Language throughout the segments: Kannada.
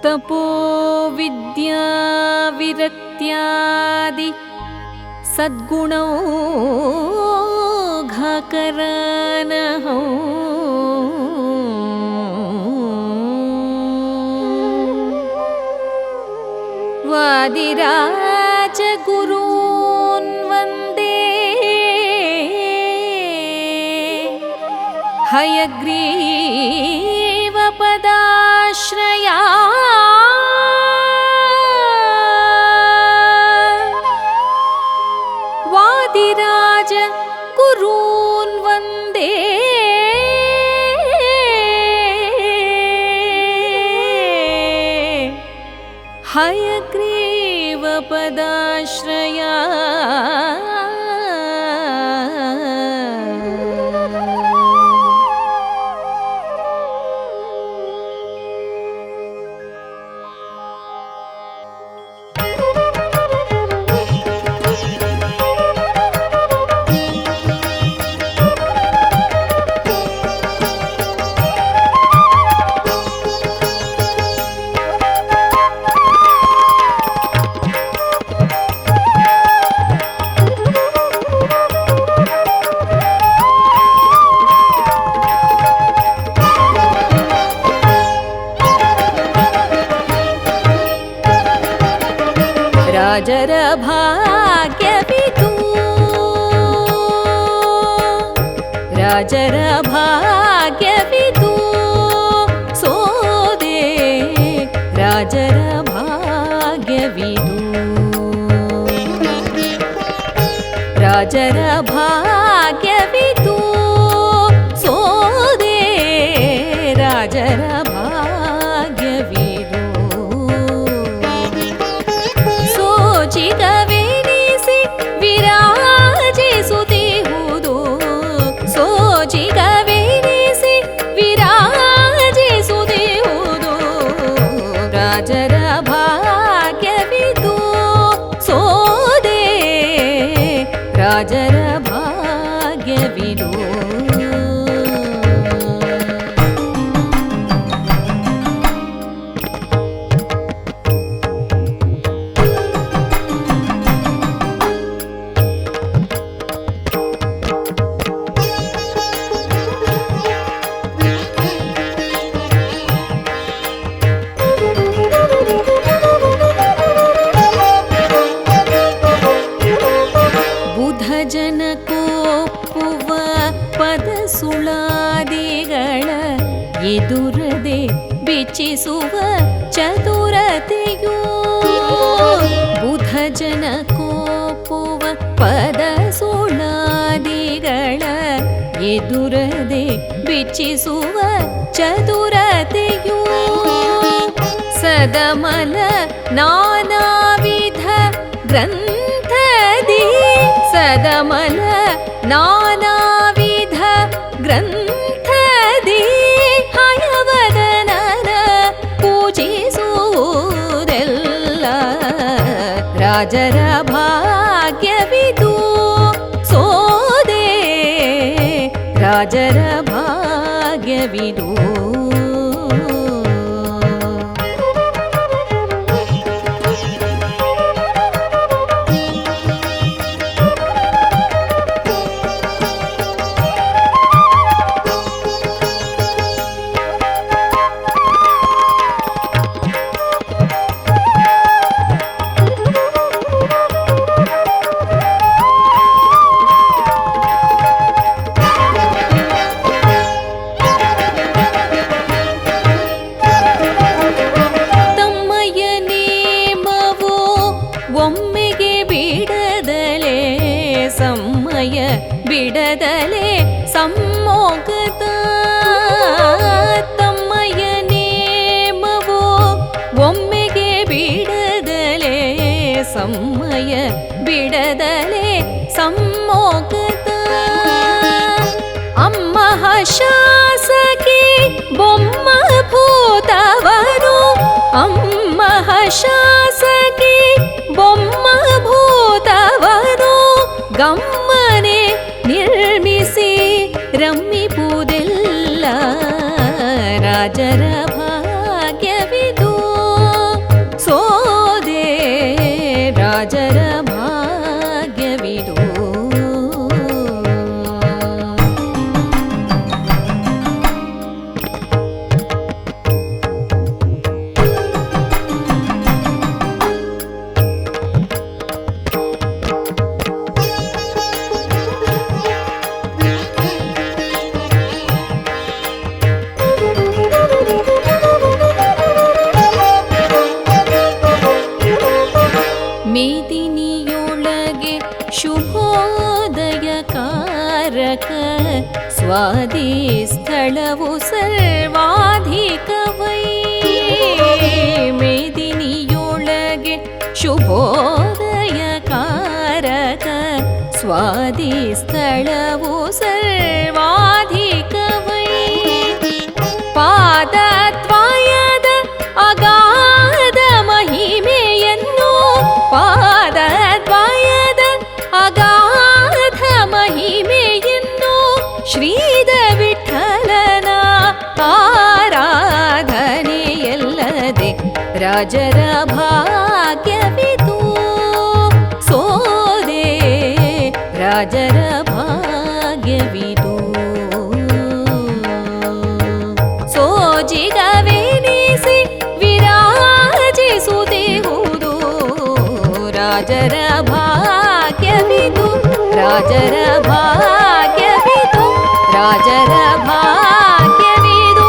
ತಪೋ ವಿದ್ಯಾ ವಿರಕ್ತ್ಯಾದಿ ಸದ್ಗುಣೌಘಕರನಹೌ ವಾದಿರಾಜ ಗುರೂನ್ ವಂದೇ ಹಯಗ್ರೀವ ಪದಾಶ್ರಯಾ ವಾದಿರಾಜ ಗುರೂನ್ ವಂದೇ ಹಯಗ್ರೀವ ಪದಾಶ್ರಯಾ ರಾಜರ ಭಾಗ್ಯವಿದು ರಾಜರ ಭಾಗ್ಯವಿದು ಸೋದೆ ರಾಜರ ಭಾಗ್ಯವಿದು ರಾಜರ ಭಾಗ್ಯವಿದು ಸೋದೆ ರಾಜರ ಭಾಗ್ಯವಿದು ಸೋಜಿಗವೆನಿಸಿ ವಿರಾಜಿಸುತ್ತಿಹುದು ಸೋಜಿಗವೆನಿಸಿ ವಿರಾಜಿಸುತ್ತಿಹುದು ರಾಜರ ಭಾಗ್ಯವಿದು ಸೋದೆ ರಾಜರ ಭಾಗ್ಯವಿದು ಜನಕೋಪ್ಪುವ ಪದ ಸುಳಾದಿಗಳ ಎದುರದೆ ಬಿಚ್ಚಿಸುವ ಚತುರತೆಯೂ ಬುಧ ಜನಕೋಪ್ಪುವ ಪದ ಸುಳಾದಿಗಳ ಎದುರದೆ ಬಿಚ್ಚಿಸುವ ಚತುರತೆಯೂ ಸದಮಲ ನಾನಾವಿಧ ಗ್ರಂಥದಿ ಸದಮಲ ನಾನಾವಿಧ ಗ್ರಂಥದಿ ಹಯವದನನ ಪೂಜಿಸುವುದೆಲ್ಲ ರಾಜರ ಭಾಗ್ಯವಿದು ಸೋದೆ ರಾಜರ ಭಾಗ್ಯವಿದು ಬಿಡದಲೆ ಸಮ್ಮೋಗದ ತಮ್ಮಯ್ಯ ನೇಮವೋ ಒಮ್ಮೆಗೆ ಬಿಡದಲೆ ಸಮ್ಮಯ ಬಿಡದಲೆ ಸಮ್ಮೋಗದ ಅಮ್ಮ ಶಾಸಕಿ ಬೊಮ್ಮ ಭೂತವನು ಅಮ್ಮ ಶಾಸಕಿ ಬೊಮ್ಮ ಭೂತವನು ಗಮ್ಮನೆ ನಿರ್ಮಿಸಿ ರಮ್ಮಿಪುದೆಲ್ಲ ರಾಜರ ಭಾಗ್ಯವಿದು ಸೋದೆ ರಾಜರ ಭಾಗ್ಯವಿದು. ಮೇದಿನಿಯೊಳಗೆ ಶುಭೋದಯಕಾರಕ ಸ್ವಾದಿ ಸ್ಥಳವು ಸರ್ವಾಧಿಕವೈ. ಮೇದಿನಿಯೊಳಗೆ ಶುಭೋದಯಕಾರಕ ಸ್ವಾದಿ ಸ್ಥಳವು ಸರ್ವಾಧಿಕವೈ. ಪಾದದ್ವಯದ ಅಗಾಧ ಮಹಿಮೆಯನ್ನು ಪಾದದ್ವಯದ ಅಗಾಧ ಮಹಿಮೆಯನ್ನು ಶ್ರೀದ ವಿಠಲನ ಆರಾಧನೆಯಲ್ಲದೆ ರಾಜರ ಭಾಗ್ಯವಿದು ಸೋದೆ ರಾಜರ ಭಾಗ್ಯವಿದು. ಸೋಜಿಗವೆನಿಸಿ ವಿರಾಜಿಸುತ್ತಿರುವುದು ರಾಜರ ಭಾಗ್ಯವಿದು ರಾಜರ ಭಾಗ್ಯವಿದು ರಾಜರ ಭಾಗ್ಯವಿದು.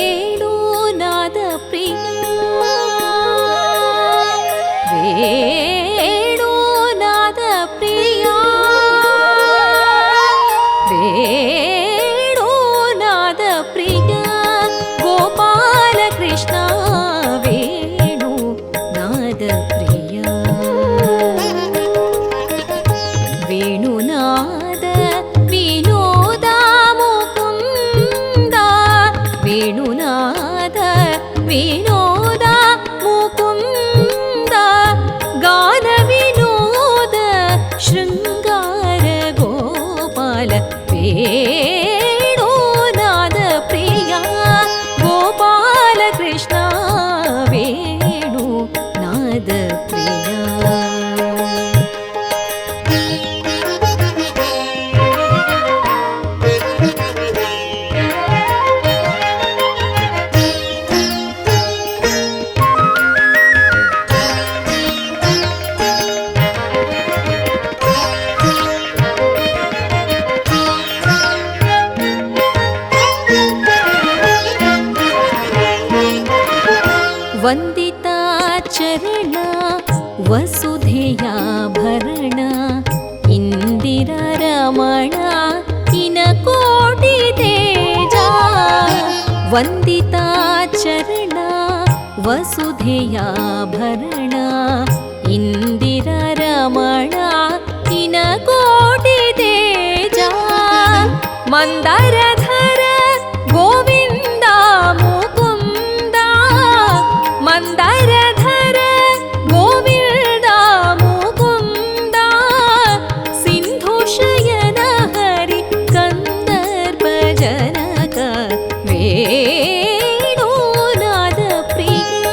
ವೇಣುನಾದ ಪ್ರಿಯ ವೇಣುನಾದ ಪ್ರಿಯ ವೇಣುನಾದ ಪ್ರಿಯ ಗೋಪಾಲ ಕೃಷ್ಣ ವೇಣುನಾದ ಪ್ರಿಯ ವೇಣುನಾದ ವಿನೋದ ಮುಕುಂದ ವೇಣುನಾದ ವಿನೋದ ಮುಕುಂದ ಗಾನ ವಿನೋದ ಶೃಂಗಾರ ಗೋಪಾಲ ವೇಣುನಾದ ಪ್ರಿಯ ಗೋಪಾಲ ಕೃಷ್ಣ ವೇಣುನಾದ ಪ್ರಿಯ. ವಂದಿತಾ ಚರಣ ವಸುಧೆಯಾಭರಣ ಇಂದಿರಾ ರಮಣ ಇನಕೋಟಿ ತೇಜ. ವಂದಿತಾ ಚರಣ ವಸುಧೆಯಾಭರಣ ಇಂದಿರಾ ರಮಣ ಇನಕೋಟಿ ತೇಜ. ಮಂದರಧರ ಗೋವಿಂದ ಮುಕುಂದ ಮಂದರಧರ ಗೋವಿಂದ ಮುಕುಂದ ಸಿಂಧುಶಯನ ಹರಿ ಕಂದರ್ಪ ಜನಕ ವೇಣುನಾದ ಪ್ರಿಯ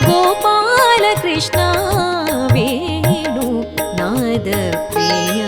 ಗೋಪಾಲ ಕೃಷ್ಣ ವೇಣುನಾದ ಪ್ರಿಯ.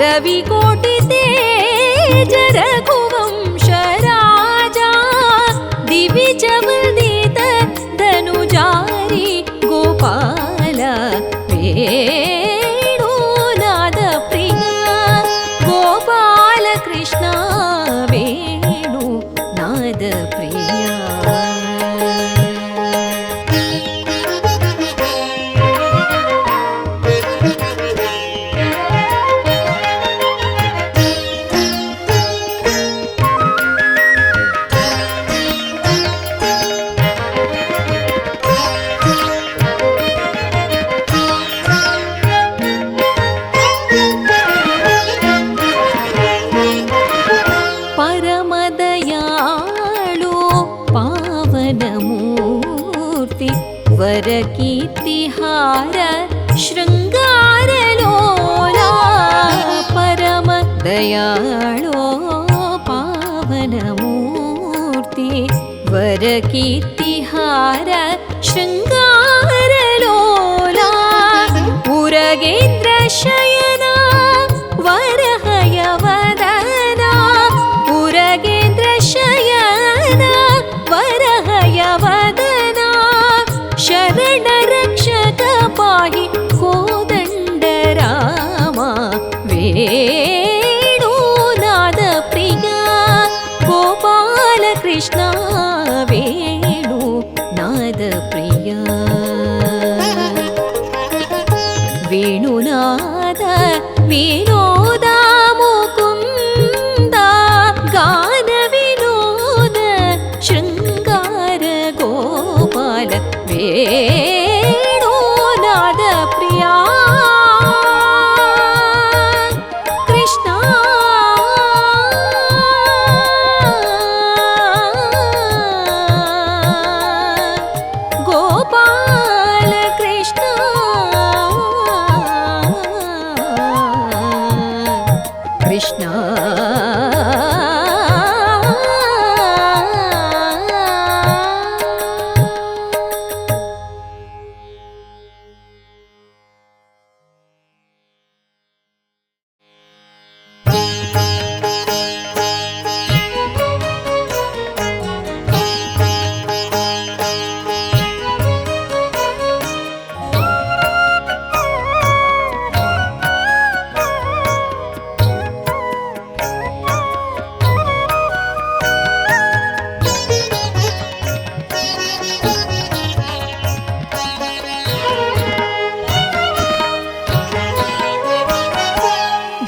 रविकोटि तेज रघुवंश राजा दिविज वंदित धनुजारी गोपाल वेणुनाद प्रिया गोपाल कृष्ण वेणुनाद प्रिया वरकीर्तिहार शृङ्गारलोला परम दयाळो पावनमूर्ति वरकीर्तिहार शृङ्गारलोला उरगेन्द्र शयना वरहयवदना उरगेन्द्र शयना वरहयवदना शरण रक्षक पाहि कोदंड रामा वेणुनाद प्रिया गोपाल कृष्ण वेणुनाद प्रिया वेणुनाद विनोद मुकुंद गान विनोद शृंगार गोपाल वेणुनाद प्रिया कृष्ण गोपाल कृष्ण कृष्ण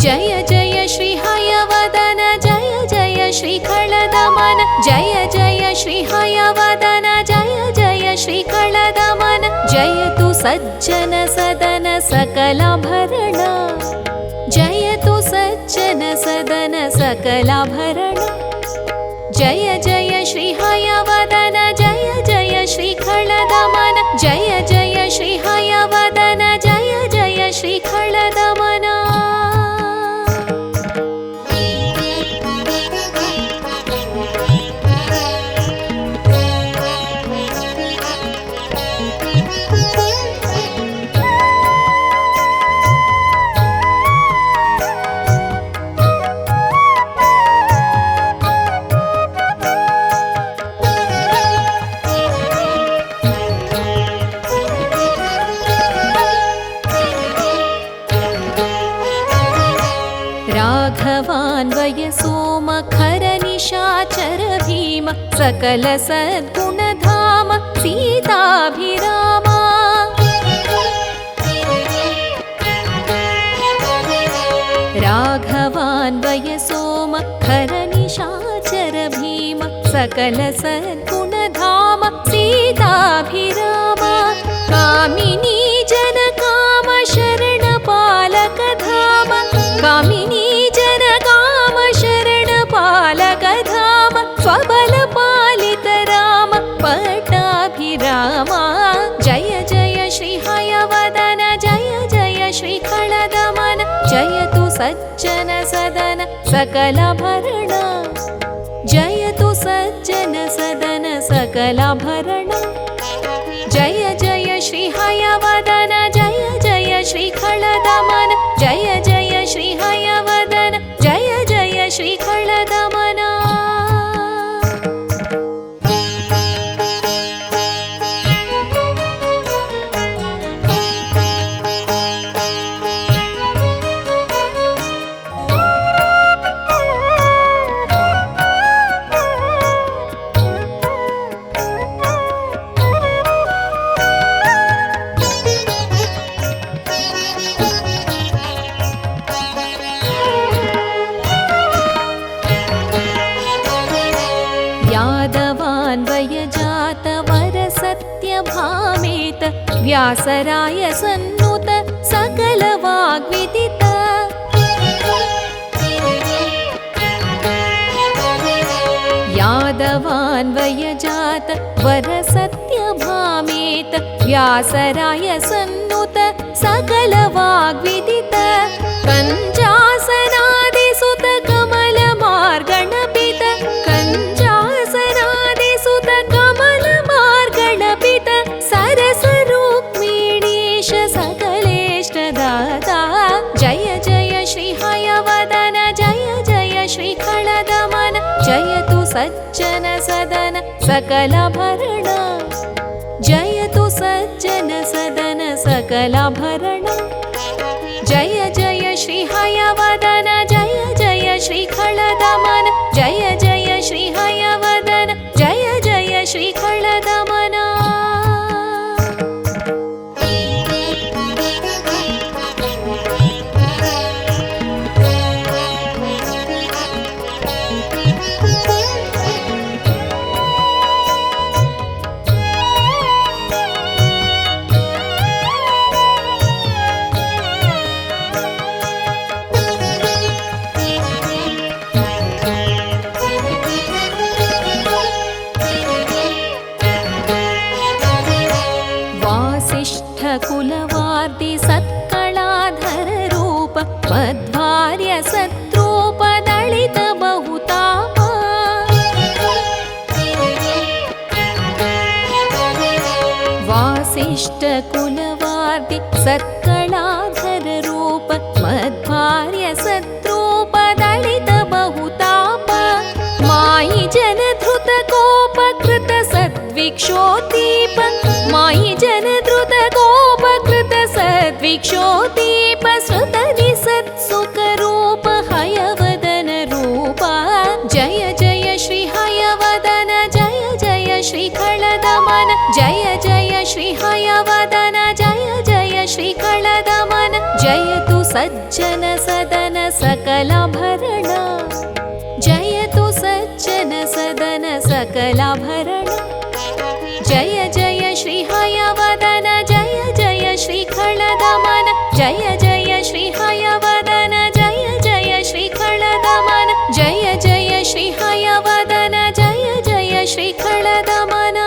जय जय श्री हयवदन जय जय श्री खलदमन जय जय श्री हयवदन जय जय श्री खलदमन जयतु सज्जन सदन सकलाभरण जयतु सज्जन सदन सकलाभरण जय जय श्री हयवदन जय जय श्री खलदमन जय जय श्री हयवदन जय जय श्री खलदमन राघवान्वय सोमखर निशाचर भीम सकल सद्गुणधाम सीताभिरामा राघवान्वय सोमखर निशाचर भीम सकल सद्गुणधाम सीताभिरामा कामिनी जन काम शरण पालक धाम कामिनी जन काम शरण पालक धाम स्वबल पालित राम पट्टाभिरामा जय जय श्री हयवदन जय जय श्री खलदमन जयतु सज्जन सदन सकलाभरण जयतु सज्जन सदन सकलाभरण जय जय श्री हयवदन जय जय श्री खलदमन जय जय श्री हयवदन ವ್ಯಾಸರಾಯ ಸನ್ನುತ ಸಕಲ ವಾಗ್ವಿದಿತ यादवान्वयजात वरसत्यभामेत व्यासराय सन्नुत सकल वाग्विदित कञ्जासनादिसुत कमलमार्गणपित कञ्जासनादिसुत कमलमार्गणपित सरसरुक्मिणीश सकलेष्टदाता जय जय श्री हयवदन जय जय श्री खलदमन जयतु सज्जन सदन सकलाभरण जयतु सज्जन सदन सकलाभरण जय जय श्री हयवदन जय जय श्री खलदमन जय जय श्री हयवदन जय जय श्री खलदमन कुलवार्ति सत्कलाधर रूप मध्वार्य सत्रूप दलित बहुताप वासिष्ठ कुलवार्ति सत्कलाधर रूप मध्वार्य सत्रूप दलित बहुताप मायि जन धृत कोप कृत सद्विक्षोदीप मायि जन धृत कोपकृत सद्विक्षोदीप श्रुतनि सत्सुखरूप हयवदन रूप जय जय श्री हयवदन जय जय श्री खलदमन जय जय श्री हयवदन जय जय श्री खलदमन जयतु सज्जन सदन सकलाभरण जयतु सज्जन सदन सकलाभरण जय जय श्री हयवदन जय जय श्री खलदमन जय जय श्री हयवदन जय जय श्री खलदमन जय जय श्री हयवदन जय जय श्री खलदमन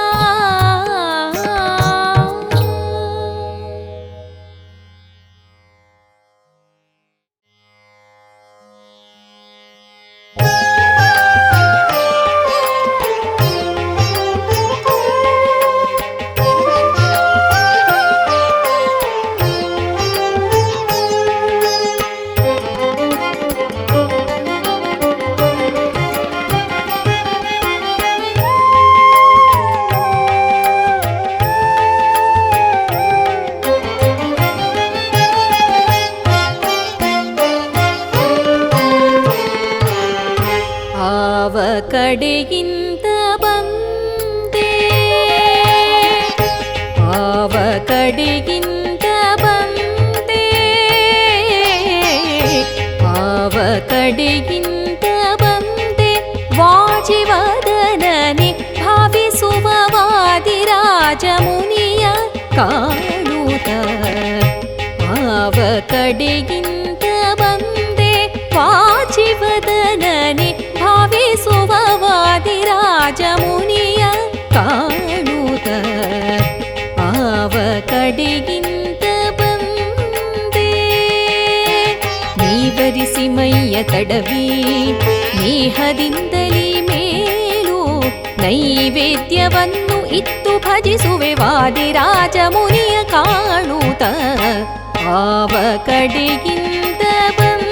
ಕಡೆಗಿಂತ ಬಂದೆ ಆವ ಕಡೆಗಿಂತ ಬಂದೆ ಆವ ಕಡೆಗಿಂತ ಬಂದೆ ವಾಜಿವದನನೆ ಭಾವಿಸುವ ವಾದಿರಾಜ ಮುನಿಯ ಕಾಣುತ್ತ ಆವ ಕಡೆಗಿಂತ ಬಂದೆ ವಾಜಿವದನನೆ ಭಾವಿಸುವ ವಾದಿರಾಜ ಮುನಿಯ ಕಾಣುತ್ತ ಆವ ಕಡೆಗಿಂತ ಬಂದೆ ನೀವರಿಸಿ ಮೈಯ ತಡವಿ ನೇಹದಿಂದಲೇ ಮೇಲು ನೈವೇದ್ಯವನ್ನು ಇತ್ತು ಭಜಿಸುವೆ ವಾದಿರಾಜ ಮುನಿಯ ಕಾಣುತ್ತ ಆವ ಕಡೆಗಿಂತ ಬಂದೆ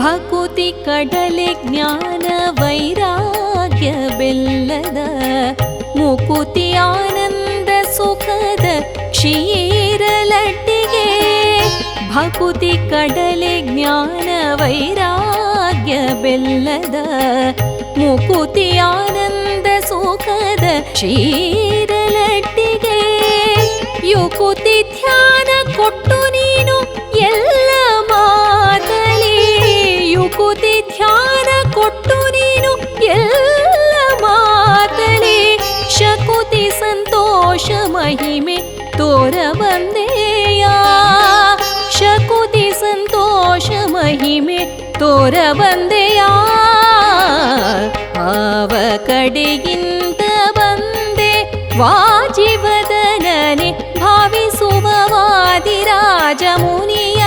ಭಕುತಿ ಕಡಲೆ ಜ್ಞಾನ ವೈರಾಗ್ಯ ಬೆಲ್ಲದ ಮುಕುತಿ ಆನಂದ ಸುಖದ ಕ್ಷೀರ ಲಡ್ಡಿಗೆ ಭಕುತಿ ಕಡಲೆ ಜ್ಞಾನ ವೈರಾಗ್ಯ ಬೆಲ್ಲದ ಮುಕುತಿ ಆನಂದ ಸುಖದ ಕ್ಷೀರಲಡ್ಡಿಗೆ ಯುಕುತಿ ಧ್ಯಾನ ಕೊಟ್ಟು ನೀನು ಎಲ್ಲ ಮಾತಲಿ ಯುಕುತಿ ಧ್ಯಾನ ಕೊಟ್ಟು ನೀನು ಎಲ್ಲ ಮಾತಲಿ ಶಕುತಿ ಸಂತೋಷ ಮಹಿಮೆ ತೋರ ಬಂದೆಯ ಶಕುತಿ ಸಂತೋಷ ಮಹಿಮೆ ತೋರ ಬಂದೆಯ ಆವ ಕಡೆಗಿಂತ ಬಂದೆ ವಾಜಿವದನನೆ ಭಾವಿಸುವ ವಾದಿರಾಜ ಮುನಿಯ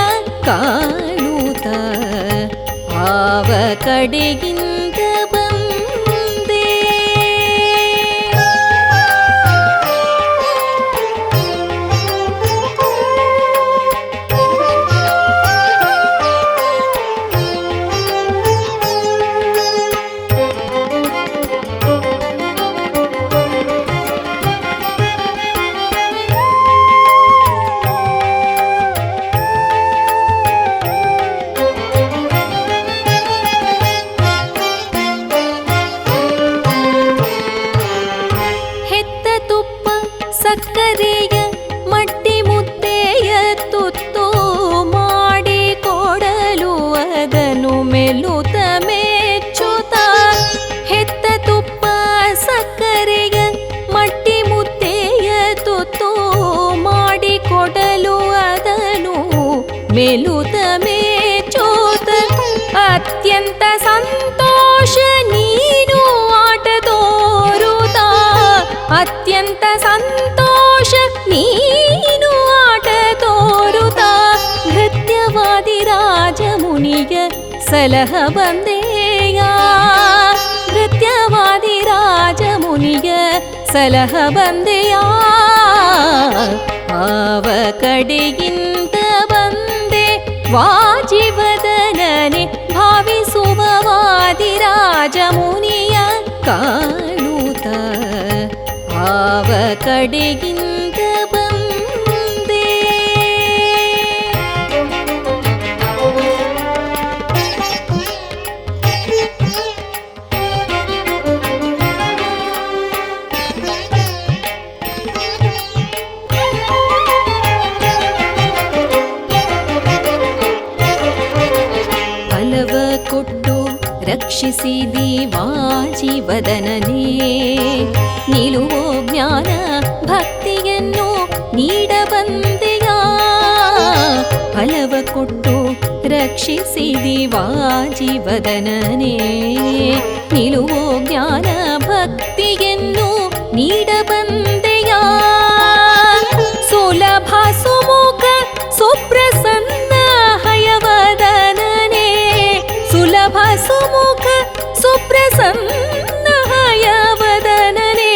ಕಾಣುತ್ತ ಆವ ಕಡೆಗಿಂತ ಬಂದೆ ಸಕ್ಕರೆಯ ಮಟ್ಟಿ ಮುದ್ದೆಯ ತುತ್ತು ಮಾಡಿ ಕೊಡಲು ಅದನ್ನು ಮೆಲ್ಲುತ್ತ ಮೆಚ್ಚುತ್ತ ಹೆತ್ತ ತುಪ್ಪ ಸಕ್ಕರೆಯ ಮಟ್ಟಿ ಮುದ್ದೆಯ ತುತ್ತು ಮಾಡಿ ಕೊಡಲು ಅದನ್ನು ಮೆಲ್ಲುತ್ತ ಮೆಚ್ಚುತ್ತ ಅತ್ಯಂತ ಸಂತೋಷ ನೀನು ಆಟ ತೋರುತ್ತ ಅತ್ಯಂತ ಸಂತೋಷ ನೀನು ಆಟ ತೋರುತ್ತ ನೃತ್ಯವಾದಿ ರಾಜ ಮುನಿಯ ಸಲಹ ಬಂದೆಯ ನೃತ್ಯವಾದಿ ರಾಜ ಮುನಿಯ ಸಲಹ ಬಂದೆಯ ಆವ ಕಡೆಗಿಂತ ಬಂದೆ ವಾಜಿವದನನೆ ಭಾವಿಸುವ ವಾದಿರಾಜ ಮುನಿಯ ಕಾಣುತ್ತ ಆವ ಕಡೆಗಿಂತ ಬಂದೆ ಫಲವ ಕೊಟ್ಟು ರಕ್ಷಿಸಿದಿ ವಾಜಿವದನನೇ ನಿಲುವೋ ಜ್ಞಾನ ಭಕ್ತಿಯನ್ನು ನೀಡಬಂದೆಯ ಫಲವ ಕೊಟ್ಟು ರಕ್ಷಿಸಿದಿ ವಾಜಿವದನನೇ ನಿಲುವೋ ಜ್ಞಾನ ಭಕ್ತಿಯನ್ನು ನೀಡಬಂದೆಯ ಸುಲಭ ಸುಮುಖ ಸುಪ್ರಸನ್ನ ಹಯವದನನೇ ಸುಲಭ ಸುಮುಖ ಸುಪ್ರಸನ್ನ ಹಯವದನನೇ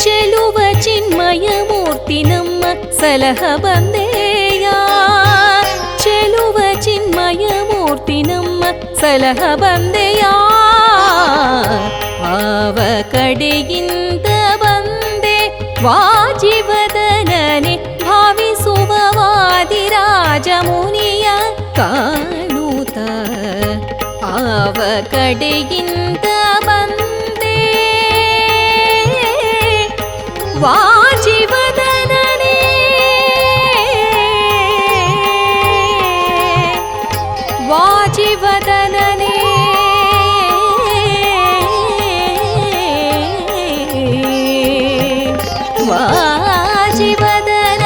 ಚೆಲುವ ಚಿನ್ಮಯ ಮೂರ್ತಿ ನಮ್ಮ ಸಲಹ ಬಂದೆಯ ಚೆಲುವ ಚಿನ್ಮಯ ಮೂರ್ತಿ ನಮ್ಮ ಸಲಹ ಬಂದೆಯ ಆವ ಕಡೆಗಿಂತ ಬಂದೆ ವಾಜಿವದನನೆ ಭಾವಿಸುವ ವಾದಿರಾಜ ಮುನಿಯ ಕಾಣುತ್ತ ಆವ ಕಡೆಗಿಂತ ಬಂದೆ ವಾಜಿವದನನೇ ವಾಜಿವದನನೇ ವಾಜಿವದನನೇ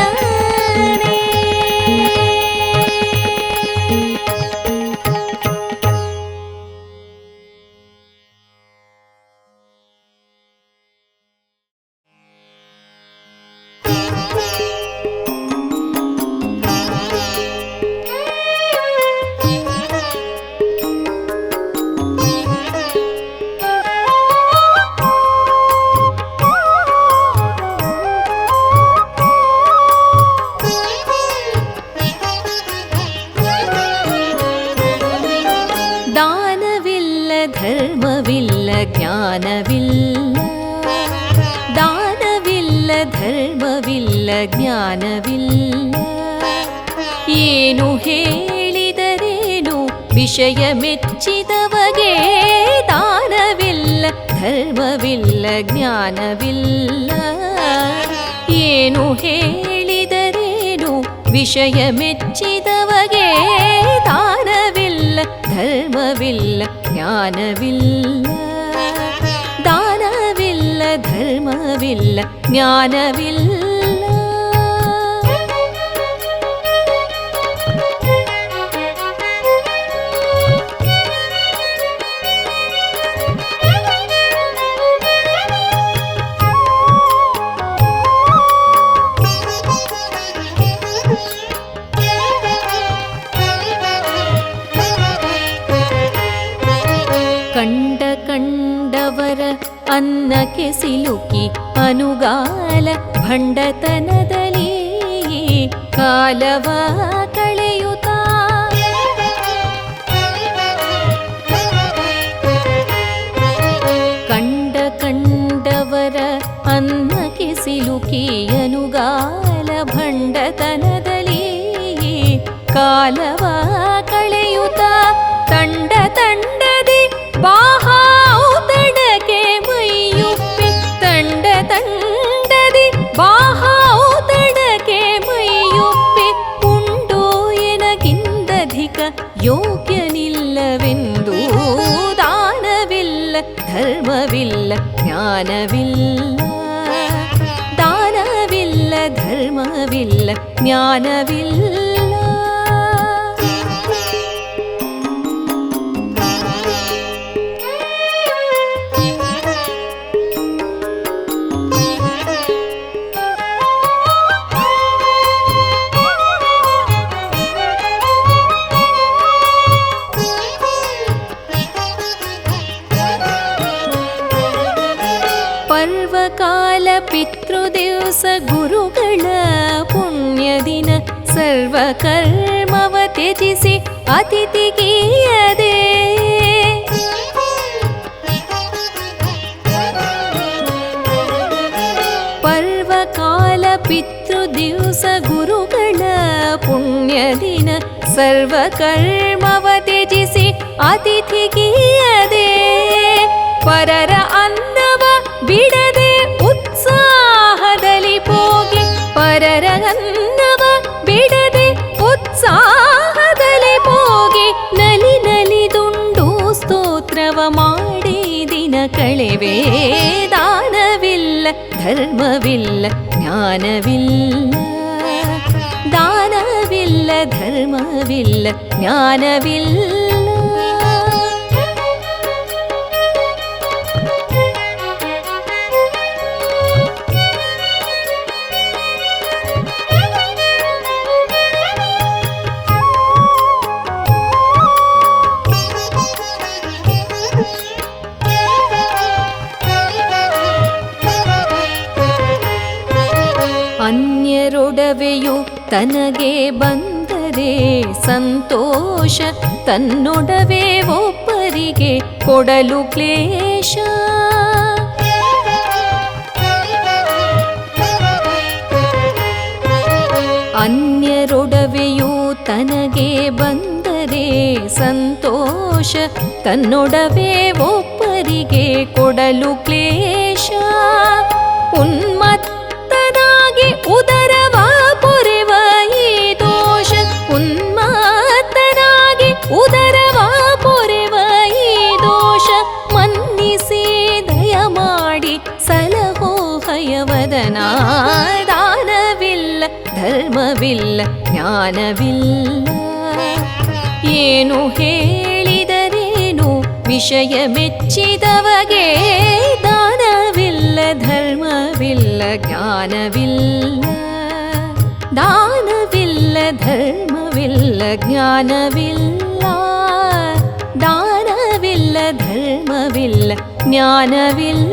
ಧರ್ಮವಿಲ್ಲ ಜ್ಞಾನವಿಲ್ಲ ದಾನವಿಲ್ಲ ಧರ್ಮವಿಲ್ಲ ಜ್ಞಾನವಿಲ್ಲ ಏನು ಹೇಳಿದರೇನು ವಿಷಯ ಮೆಚ್ಚಿದವಗೆ ದಾನವಿಲ್ಲ ಧರ್ಮವಿಲ್ಲ ಜ್ಞಾನವಿಲ್ಲ. ಏನು ಹೇಳಿದರೇನು ವಿಷಯ ಮೆಚ್ಚಿದವಗೆ ದಾನವಿಲ್ಲ ಧರ್ಮವಿಲ್ಲ ಜ್ಞಾನವಿಲ್ಲ. ದಾನವಿಲ್ಲ ಧರ್ಮವಿಲ್ಲ ಜ್ಞಾನವಿಲ್ಲ. ಕಂಡವರ ಅನ್ನಕ್ಕೆ ಸಿಲುಕಿ ಅನುಗಾಲ ಭಂಡತನದಲ್ಲಿ ಕಾಲವ ಕಳೆಯುತ್ತಾ ಕಂಡವರ ಅನ್ನಕ್ಕೆ ಸಿಲುಕಿ ಅನುಗಾಲ ಭಂಡತನದಲ್ಲಿ ಕಾಲವ ಕಳೆಯುತ್ತಾ ತಂಡದಿ ಬಾಹಾವುದಡಕ್ಕೆ ಮೈಯುಪ್ಪಿ ತಂಡದಿ ಬಾಹಾವುದಡಕ್ಕೆ ಮೈಯುಪ್ಪಿ ಉಂಡೋ ಎನಗಿಂದಧಿಕ ಯೋಗ್ಯನಿಲ್ಲವೆಂದು ದಾನವಿಲ್ಲ ಧರ್ಮವಿಲ್ಲ ಜ್ಞಾನವಿಲ್ಲ. ದಾನವಿಲ್ಲ ಧರ್ಮವಿಲ್ಲ ಜ್ಞಾನವಿಲ್ಲ. ಪರ್ವಕಾಲ ಪಿತೃದಿವಸ ಗುರುಗಳ ಪುಣ್ಯ ದಿನ ಸರ್ವಕರ್ಮವ ತ್ಯಜಿಸಿ ಅತಿಥಿಗೀಯದೆ ಪರ್ವಕಾಲ ಪಿತೃದಿವಸ ಗುರುಗಳ ಪುಣ್ಯ ದಿನ ಸರ್ವಕರ್ಮವ ತ್ಯಜಿಸಿ ಅತಿಥಿಗೀಯದೆ ಪರರ ಅನ್ನವ ಬಿಡದೆ ಉತ್ಸಾಹದಲ್ಲಿ ಹೋಗಿ ಪರರ ಅನ್ನವ ಬಿಡದೆ ಉತ್ಸಾಹದಲ್ಲಿ ಹೋಗಿ ನಲಿದುಂಡು ಸ್ತೋತ್ರವ ಮಾಡಿ ದಿನ ಕಳೆವೆ. ದಾನವಿಲ್ಲ ಧರ್ಮವಿಲ್ಲ ಜ್ಞಾನವಿಲ್ಲ. ದಾನವಿಲ್ಲ ಧರ್ಮವಿಲ್ಲ ಜ್ಞಾನವಿಲ್ಲ. ಅನ್ಯರೊಡವೆಯು ತನಗೆ ಬಂದರೆ ಸಂತೋಷ ತನ್ನೊಡವೆ ಒಬ್ಬರಿಗೆ ಕೊಡಲು ಕ್ಲೇಶ. ಅನ್ಯರೊಡವೆಯು ತನಗೆ ಬಂದರೆ ಸಂತೋಷ ತನ್ನೊಡವೆ ಒಬ್ಬರಿಗೆ ಕೊಡಲು ಕ್ಲೇಶ. ಉನ್ಮತ್ತನಾಗಿ ಉದರವ ಪೊರೆವ ಈ ದೋಷ. ಉನ್ಮತ್ತನಾಗಿ ಉದರವ ಪೊರೆವ ಈ ದೋಷ. ಮನ್ನಿಸಿ ದಯ ಮಾಡಿ ಸಲಹೋ ಹಯವದನ. ದಾನವಿಲ್ಲ ಧರ್ಮವಿಲ್ಲ ಜ್ಞಾನವಿಲ್ಲ. ಏನು ಹೇಳಿದರೇನು ವಿಷಯ ಮೆಚ್ಚಿದವಗೆ ದಾನವಿಲ್ಲ ಧರ್ಮವಿಲ್ಲ ಜ್ಞಾನವಿಲ್ಲ. ದಾನವಿಲ್ಲ ಧರ್ಮವಿಲ್ಲ ಜ್ಞಾನವಿಲ್ಲ. ದಾನವಿಲ್ಲ ಧರ್ಮವಿಲ್ಲ ಜ್ಞಾನವಿಲ್ಲ.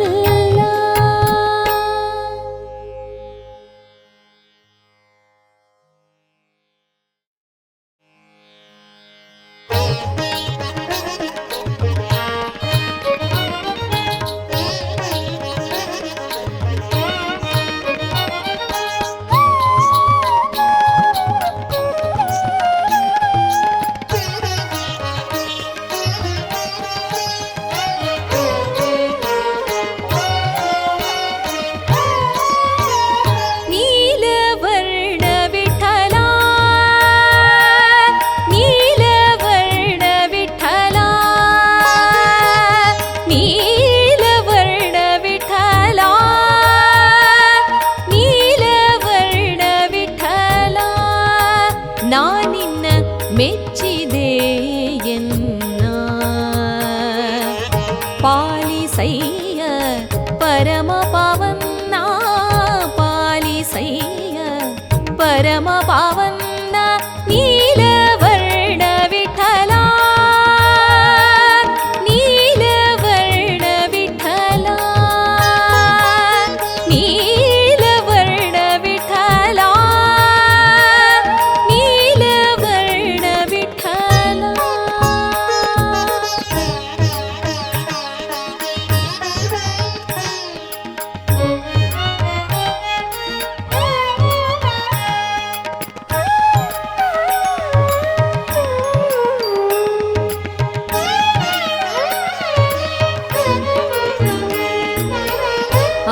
ಮೆಚ್ಚಿದೆಯನ್ನ ಪಾಲಿಸಯ್ಯ ಪರಮ ಪಾವನ್ನ ಪಾಲಿಸಯ್ಯ ಪರಮ ಪಾವನ್ನ ನೀಲವರ್ಣ ವಿಠಲ ನೀಲವರ್ಣ ವಿಠಲ ನೀಲವರ್ಣ ವಿಠಲ ನೀಲವರ್ಣ ವಿಠಲ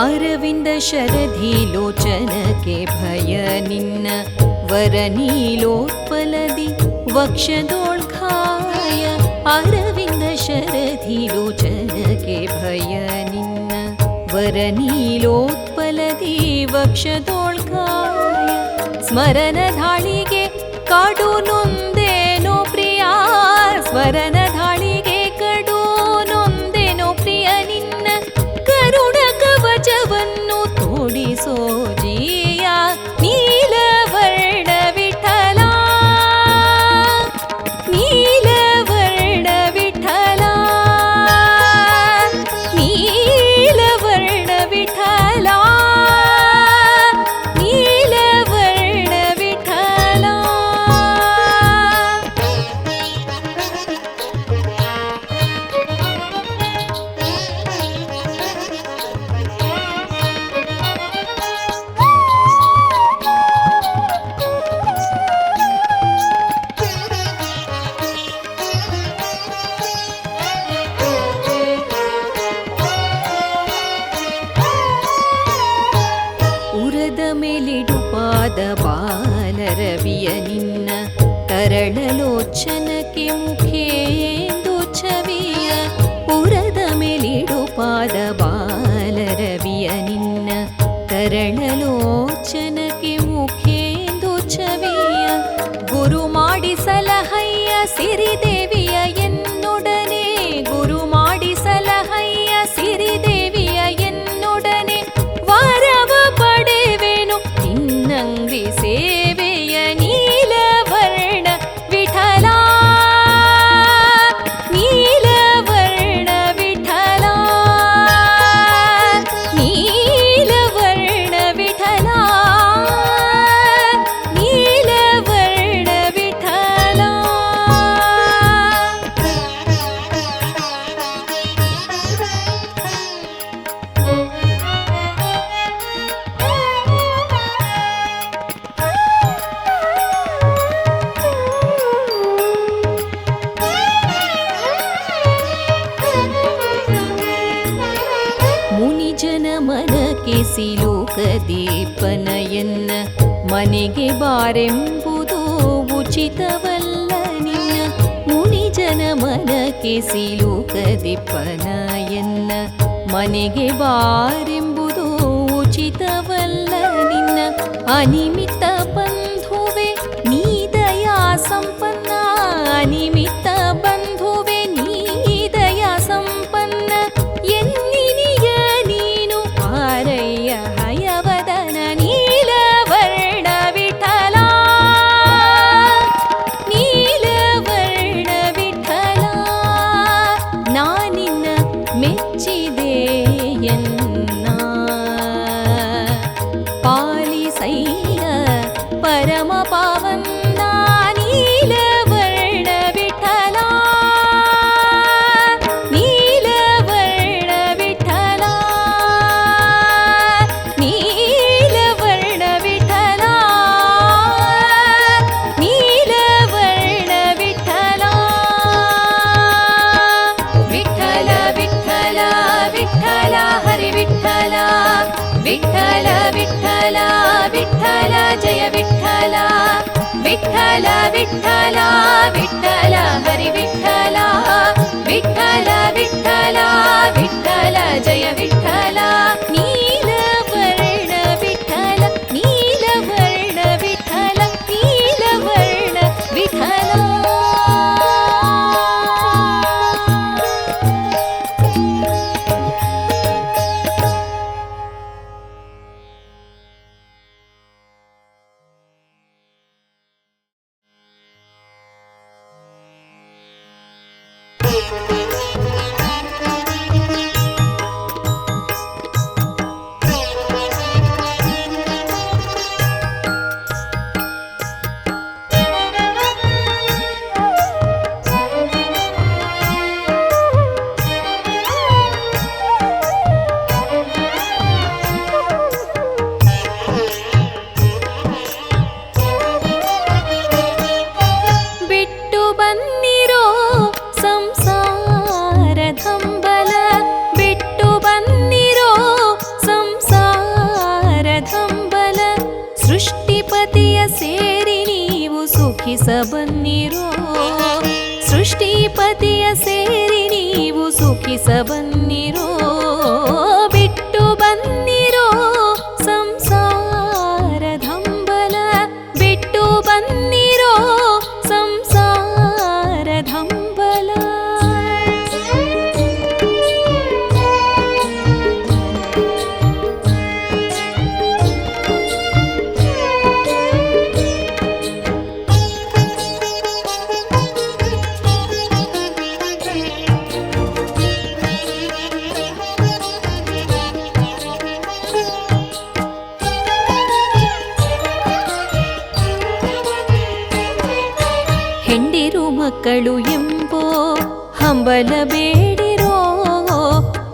ಅರವಿಂದ ಶರಧಿ ಲೋಚನಕ್ಕೆ ಭಯ ನಿನ್ನ ವರನೀಲೋತ್ಪಲದಿ ವಕ್ಷದೋಳ್ಘಾಯ ಅರವಿಂದ ಶರಧಿ ಲೋಚನಕ್ಕೆ ಭಯ ನಿನ್ನ ವರನೀಲೋತ್ಪಲದಿ ವಕ್ಷದೋಳ್ಘಾಯ ಸ್ಮರಣ ಧಾಳಿಗೆ ಕಾಡು ನೊಂದೇನೋ ಪ್ರಿಯ ಸ್ಮರಣ ಧಾಳಿಗೆ ಕಡು ನೊಂದೇನೋ ಪ್ರಿಯ ನಿನ್ನ ಕರುಣ ಕವಚವನ್ನು ತೋಡಿಸೋ ಜೀಯ ನೀಲವರ್ಣ ವಿಠಲ ನೀಲವರ್ಣ ವಿಠಲ ನೀಲವರ್ಣ ವಿಠಲ ನೀಲವರ್ಣ ವಿಠಲ ಉರದ ಮೇಲಿಡು ಪಾದ ಬಾಲರವಿಯ ನಿನ್ನ ತರಳಲೋಚನಕ್ಕೆ ಮುಖೇಂದು ಛವಿಯ ಉರದ ಮೇಲಿಡು ಪಾದ ಬಾಲರವಿಯ ನಿನ್ನ ತರಳಲೋಚನಕ್ಕೆ ಮುಖೇಂದು ಛವಿಯ ಗುರು ಮಾಡಿ ಸಲಹಯ್ಯ ಸಿರಿದೇವಿಯ ಎನ್ನೊಡನೆ ಗುರು ಮಾಡಿ ಸಲಹಯ್ಯ ಸಿರಿದೇವಿಯ ಎನ್ನೊಡನೆ ವರವ ಪಡೆವೆನು ನಿನ್ನಂಗ್ರಿ ಸೇವೆಯ ನೀಲವರ್ಣ ವಿಠಲ ನೀಲವರ್ಣ ವಿಠಲ ನೀಲವರ್ಣ ವಿಠಲ ನೀಲವರ್ಣ ವಿಠಲ ಮುನಿಜನ ಮನಕ್ಕೆ ಸಿಲೋಕ ದೀಪನ ಎನ್ನ ಮನೆಗೆ ಬಾರೆಂಬುದು ಉಚಿತವಲ್ಲ ನಿನ್ನ ಮುನಿಜನ ಮನಕ್ಕೆ ಸಿಲೋಕ ದೀಪನ ಎನ್ನ ಮನೆಗೆ ಬಾರೆಂಬುದು ಉಚಿತವಲ್ಲ ನಿನ್ನ ಅನಿಮಿತ್ತ ಬಂಧುವೆ ನೀ ದಯಾ ಸಂಪನ್ನ ಅನಿಮಿತ್ತ ಬಂಧುವೆ ನೀ ದಯಾ ಸಂಪನ್ನ ಎನ್ನಿನಿಯ ನೀನು ಆರಯ್ಯ ಹಯವದನ ನೀಲವರ್ಣ ವಿಠಲ ನೀಲವರ್ಣ ವಿಠಲ ನಾನಿನ್ನ ಮೆಚ್ಚಿದೆಯನ್ನ ಪಾಲಿಸಯ್ಯ ಪರಮ ಪಾವನ್ನ ನೀಲವರ್ಣ ವಿಠಲ ನೀಲವರ್ಣ ವಿಠಲ ನೀಲವರ್ಣ ವಿಠಲ ನೀಲವರ್ಣ ವಿಠಲ ವಿಠಲ ವಿಠಲ ವಿಠಲ ಹರಿ ವಿಠಲ ವಿಠಲ ವಿಠಲ ವಿಠಲ ಜಯ ವಿಠಲ ವಿಠಲ ವಿಠಲ ವಿಠಲ ಹರಿ ವಿಠಲ ವಿಠಲ ವಿಠಲ ವಿಠಲ ಜಯ ವಿಠಲ ನೀಲವರ್ಣ ವಿಠಲ ನೀಲವರ್ಣ ವಿಠಲ ನೀಲವರ್ಣ ವಿಠಲ ಸುಖಿಸಬನ್ನಿರೋ ಸೃಷ್ಟಿಪತಿಯ ಸೇರಿ ನೀವು ಸುಖಿಸಬನ್ನಿರೋ ಬಿಟ್ಟು ಬನ್ನಿರೋ ಸಂಸಾರದಂಬಲ ಬಿಟ್ಟು ಬನ್ನಿರೋ ಸಂಸಾರದಂಬಲ ಹೆಂಡಿರು ಮಕ್ಕಳು ಎಂಬೋ ಹಂಬಲ ಬೇಡಿರೋ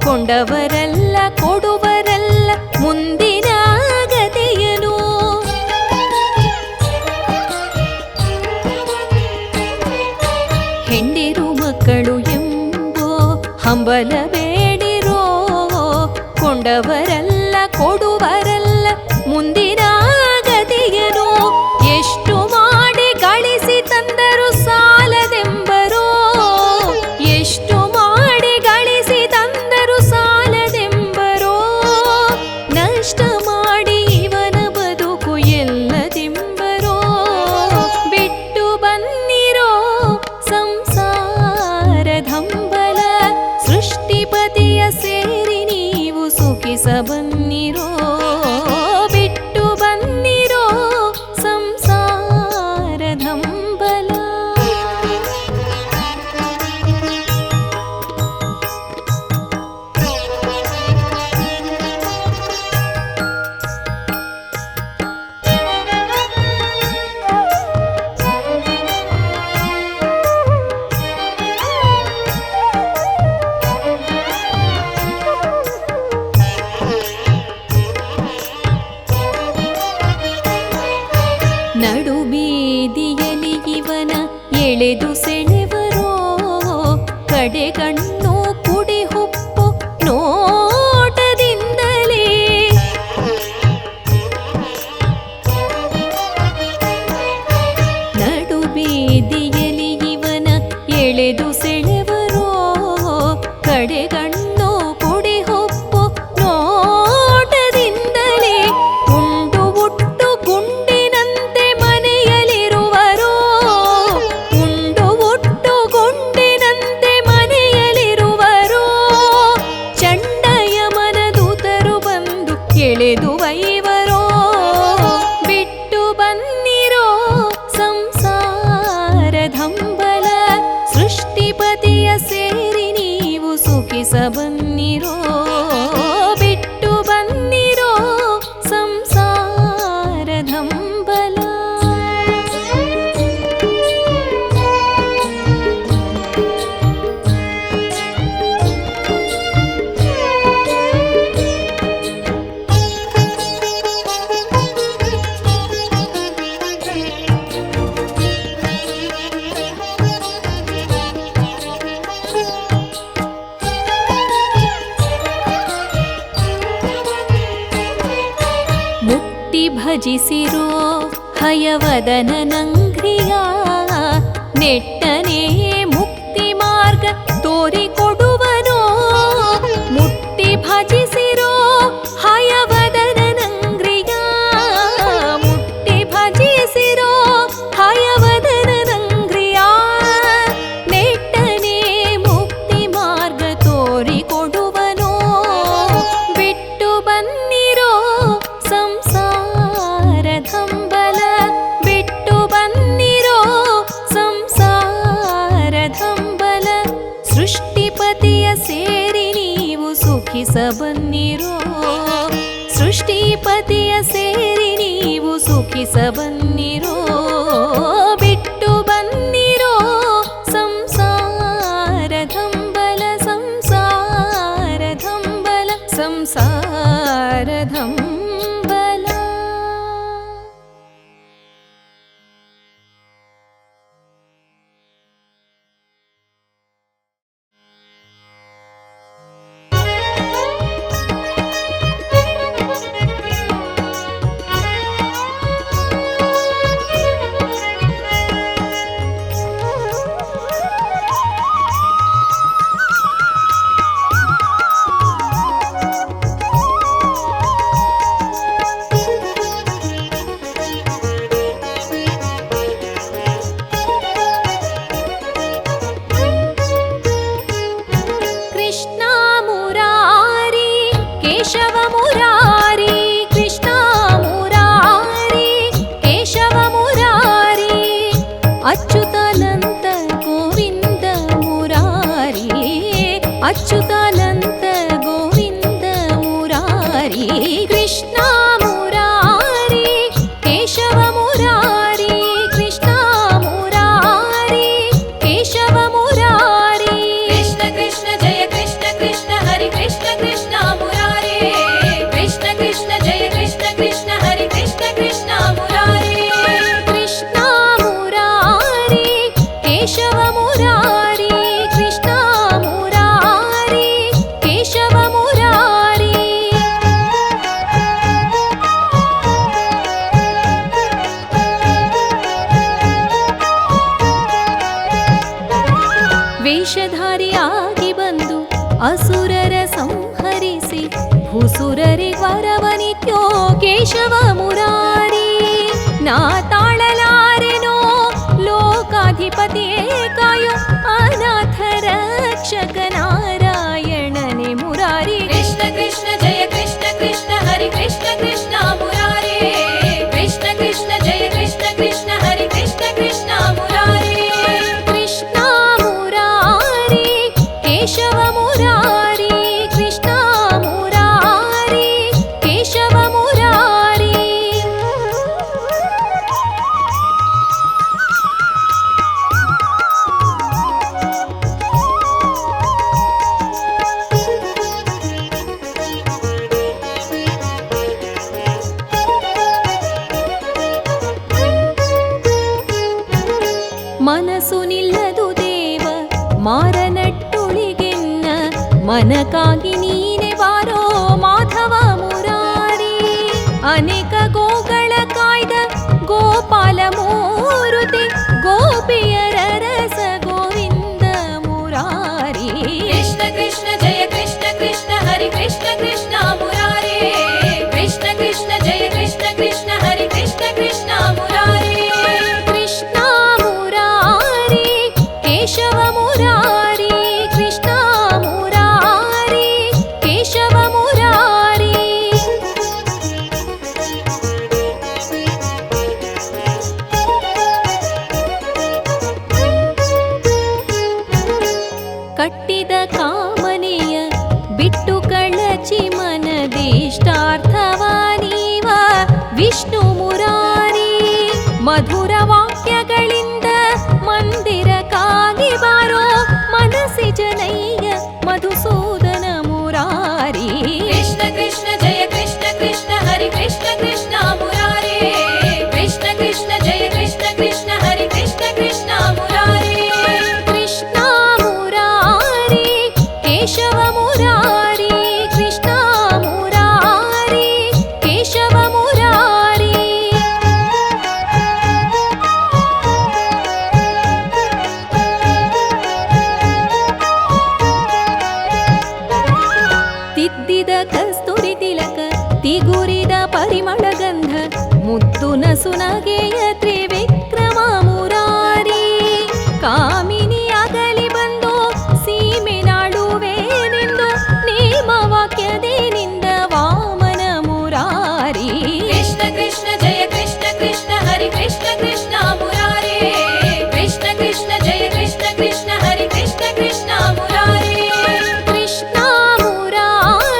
ಕೊಂಡವರಲ್ಲ ಕೊಡುವರಲ್ಲ ಮುಂದಿನ ಗತಿಯನು ಹೆಂಡಿರು ಮಕ್ಕಳು ಎಂಬೋ ಹಂಬಲ ಬೇಡಿರೋ ಕೊಂಡವರಲ್ಲ ಕೊಡುವರಲ್ಲ ಮುಂದಿನ ಗತಿಯನು ಎಷ್ಟು ಮಾಡಿ ಗಳಿಸಿ ತಂದರು ಸಾಲದೆಂಬರೋ ಎಷ್ಟು ಮಾಡಿ ಗಳಿಸಿ ತಂದರು ಸಾಲದೆಂಬರೋ ನಷ್ಟ ಮಾಡಿ ಇವನ ಬದುಕು ಎಲ್ಲದೆಂಬರೋ ಬಿಟ್ಟು ಬನ್ನಿರೋ ಸಂಸಾರದಂಬಲ ಸೃಷ್ಟಿಪತಿಯ ಸೇರಿ ನೀವು ಸುಖಿಸಬನ್ನಿರೋ ಬಿಟ್ಟು ಬನ್ನಿರೋ ಸಂಸಾರದಂಬಲ ನಡು ಬೀದಿಯಲ್ಲಿ ಇವನ ಎಳೆದು ಸೆಳೆವರೋ ಕಡೆಗಣ್ಣು ಕುಡಿ ಹುಪ್ಪು ನೋಟದಿಂದಲೇ ನಡು ಬೀದಿಯಲ್ಲಿ ಇವನ ಎಳೆದು ಸೆಳೆವರೋ ಕಡೆಗಣ್ಣು ಕುಡಿ ಹುಪ್ಪು ನೋಟದಿಂದಲೇ ಉಂಡು ಉಟ್ಟು ಗುಂಡಿನಂತೆ ಮನೆಯಲ್ಲಿರುವರೋ ಉಂಡು ಉಟ್ಟು ಗುಂಡಿನಂತೆ ಮನೆಯಲ್ಲಿರುವರೋ ಚಂಡಯ ಮನದೂತರು ಬಂದು ಎಳೆದು ವೈವರೋ ಬಿಟ್ಟು ಬನ್ನಿರೋ ಸಂಸಾರದಂಬಲ ಸೃಷ್ಟಿಪತಿಯ ಸೇರಿ ನೀವು ಸುಖಿಸಬನ್ನಿರೋ ಬಿಟ್ಟು ಬನ್ನಿರೋ ಸಂಸಾರದಂಬಲ ಮುಟ್ಟಿ ಭಜಿಸಿರೋ ಹಯವದನನಂಘ್ರಿಯ ನೆಟ್ಟನೇ ಮುಕ್ತಿ ಮಾರ್ಗ ತೋರಿಕೊಡುವನೋ ಮುಟ್ಟಿ ಭಜಿಸಿರೋ ಹಯವದನನಂಘ್ರಿಯ ಮುಟ್ಟಿ ಭಜಿಸಿರೋ ಹಯವದನನಂಘ್ರಿಯ ನೆಟ್ಟನೇ ಮುಕ್ತಿ ಮಾರ್ಗ ತೋರಿಕೊಡುವನೋ ಬಿಟ್ಟು ಬನ್ನಿರೋ ಸಂಸಾರದಂಬಲ ಬಿಟ್ಟು ಬನ್ನಿರೋ ಸಂಸಾರದಂಬಲ ಸುಖಿಸ ಬನ್ನಿರೋ ಸೃಷ್ಟಿಪತಿಯ ಸೇರಿ ನೀವು ಸುಖಿಸ ಬನ್ನಿರೋ ಬಿಟ್ಟು ಬನ್ನಿರೋ ಸಂಸಾರದಂಬಲ ಸಂಸಾರದಂಬಲ ಸಂಸಾರದಂಬಲ. ಅಚ್ಯುತಾನಂತ ಗೋವಿಂದ ಮುರಾರಿ ಅಚ್ಯುತಾನಂತ ಗೋವಿಂದ ಮುರಾರಿ ಕೃಷ್ಣ ಮುರಾರಿ ಕೇಶವ ಮುರಾರಿ ಕೃಷ್ಣ ಮುರಾರಿ ಕೇಶವ ಮುರಾರಿ ಕೃಷ್ಣ ಕೃಷ್ಣ ಜಯ ಕೃಷ್ಣ ಕೃಷ್ಣ ಹರಿ ಕೃಷ್ಣ ಕೃಷ್ಣ ಮುರಾರಿ ಕೃಷ್ಣ ಕೃಷ್ಣ ಜಯ ಕೃಷ್ಣ ಕೃಷ್ಣ ಹರಿ ಕೃಷ್ಣ ಕೃಷ್ಣ ಮುರಾರಿ ಕೃಷ್ಣ ಮುರಾರಿ ಕೇಶವ ಮುರಾರಿ ಕೃಷ್ಣ ಮುರಾರಿ ಕೇಶವ ಮುರಾರಿ ವೇಷಧಾರಿಯಾಗಿ ಬಂದು ಅಸುರರ ಸಂಹರಿಸಿ ಭೂಸುರರಿಗೆ ವರವನಿತ್ಯೋ ಕೇಶವ ಮುರಾರಿ ನಾ ತಾಳಲಾರೆನೋ ಲೋಕಾಧಿಪತಿಯೇ ಕಾಯೋ ಅನಾಥ ರಕ್ಷಕ ನಾರಾಯಣನೆ ಮುರಾರಿ ಕೃಷ್ಣ ಕೃಷ್ಣ ಜಯ ಕೃಷ್ಣ ಕೃಷ್ಣ ಹರಿ ಕೃಷ್ಣ ಕೃಷ್ಣ ಮುರಾರಿ ಕೃಷ್ಣ ಕೃಷ್ಣ ಜಯ ಕೃಷ್ಣ ಕೃಷ್ಣ ಹರಿ ಕೃಷ್ಣ ಕೃಷ್ಣ ಮುರಾರಿ ಕೃಷ್ಣ ಮುರಾರಿ ಕೇಶವ ಮುರಾರಿ ಕೃಷ್ಣ ಮುರಾರಿ ಕೇಶವ ಮುರಾರಿ ಮನಸ್ಸು ನಿಲ್ಲದು ದೇವ ಮಾರನಟ್ಟುಳಿಗೆನ್ನ ಮನಕ್ಕಾಗಿ ನೀನೆ ಬಾರೋ ಮಾಧವ ಮುರಾರಿ ಅನೇಕ ಗೋಗಳ ಕಾಯ್ದ ಗೋಪಾಲ ಮೂರುತಿ ಗೋಪಿಯರ ರಸ ಗೋವಿಂದ ಮುರಾರಿ ಕೃಷ್ಣ ಕೃಷ್ಣ ಜಯ ಕೃಷ್ಣ ಕೃಷ್ಣ ಹರಿ ಕೃಷ್ಣ ಕೃಷ್ಣ ಮುರಾರಿ ಕೃಷ್ಣ ಕೃಷ್ಣ ಜಯ ಕೃಷ್ಣ ಕೃಷ್ಣ ಹರಿ ಕೃಷ್ಣ ಕೃಷ್ಣ ಮುರಾರಿ ಕೃಷ್ಣ ಮುರಾರಿ ಕೇಶವ ಮುರಾರಿ ಕೃಷ್ಣ ಮುರಾರಿ ಕೇಶವ ಮುರಾರಿ ಕಟ್ಟಿದ ಕಾಮನೆಯ ಬಿಟ್ಟು ಕಳಚಿ ಮನದಿಷ್ಟಾರ್ಥವ ನೀವ ವಿಷ್ಣು ಮುರಾರಿ ಮಧುರ ವಾಕ್ಯಗಳಿಂದ ಮಂದಿರಕ್ಕಾಗಿ ಬಾರೋ ಮನಸ್ಸಿ ಜನಯ್ಯ ಮಧುಸೂದನ ಮುರಾರಿ ಕೃಷ್ಣ ಕೃಷ್ಣ ಜಯ ಕೃಷ್ಣ ಕೃಷ್ಣ ಹರಿ ಕೃಷ್ಣ ಕೃಷ್ಣ ಮುರಾರಿ ಕೃಷ್ಣ ಕೃಷ್ಣ ಜಯ ಕೃಷ್ಣ ಕೃಷ್ಣ ಹರಿ ಕೃಷ್ಣ ಕೃಷ್ಣ ಮುರಾರಿ ಕೃಷ್ಣ ಮುರಾರಿ ಕೇಶವ ಮುರಾರಿ ಕೃಷ್ಣ ಮುರಾರಿ ಕೇಶವ ಮುರಾರಿ ತಿದ್ದಿದ ಕಸ್ತೂರಿ ತಿಲಕ ತಿಗುರಿದ ಪರಿಮಳ ಗಂಧ ಮುದ್ದು ನಸುನಗೆಯ ತ್ರಿವಿಕ್ರಮ ಮುರಾರಿ ಕಾಮಿನಿ ಅಗಲಿ ಬಂದು ಸೀಮೆ ನಾಡುವೇನೆಂದು ನೇಮ ವಾಕ್ಯದೇನಿಂದ ವಾಮನ ಮುರಾರಿ ಕೃಷ್ಣ ಕೃಷ್ಣ ಜಯ ಕೃಷ್ಣ ಕೃಷ್ಣ ಹರಿ ಕೃಷ್ಣ ಕೃಷ್ಣ ಮುರಾರಿ ಕೃಷ್ಣ ಕೃಷ್ಣ ಜಯ ಕೃಷ್ಣ ಕೃಷ್ಣ ಹರಿ ಕೃಷ್ಣ ಕೃಷ್ಣ ಮುರಾರಿ ಕೃಷ್ಣ ಮುರಾರಿ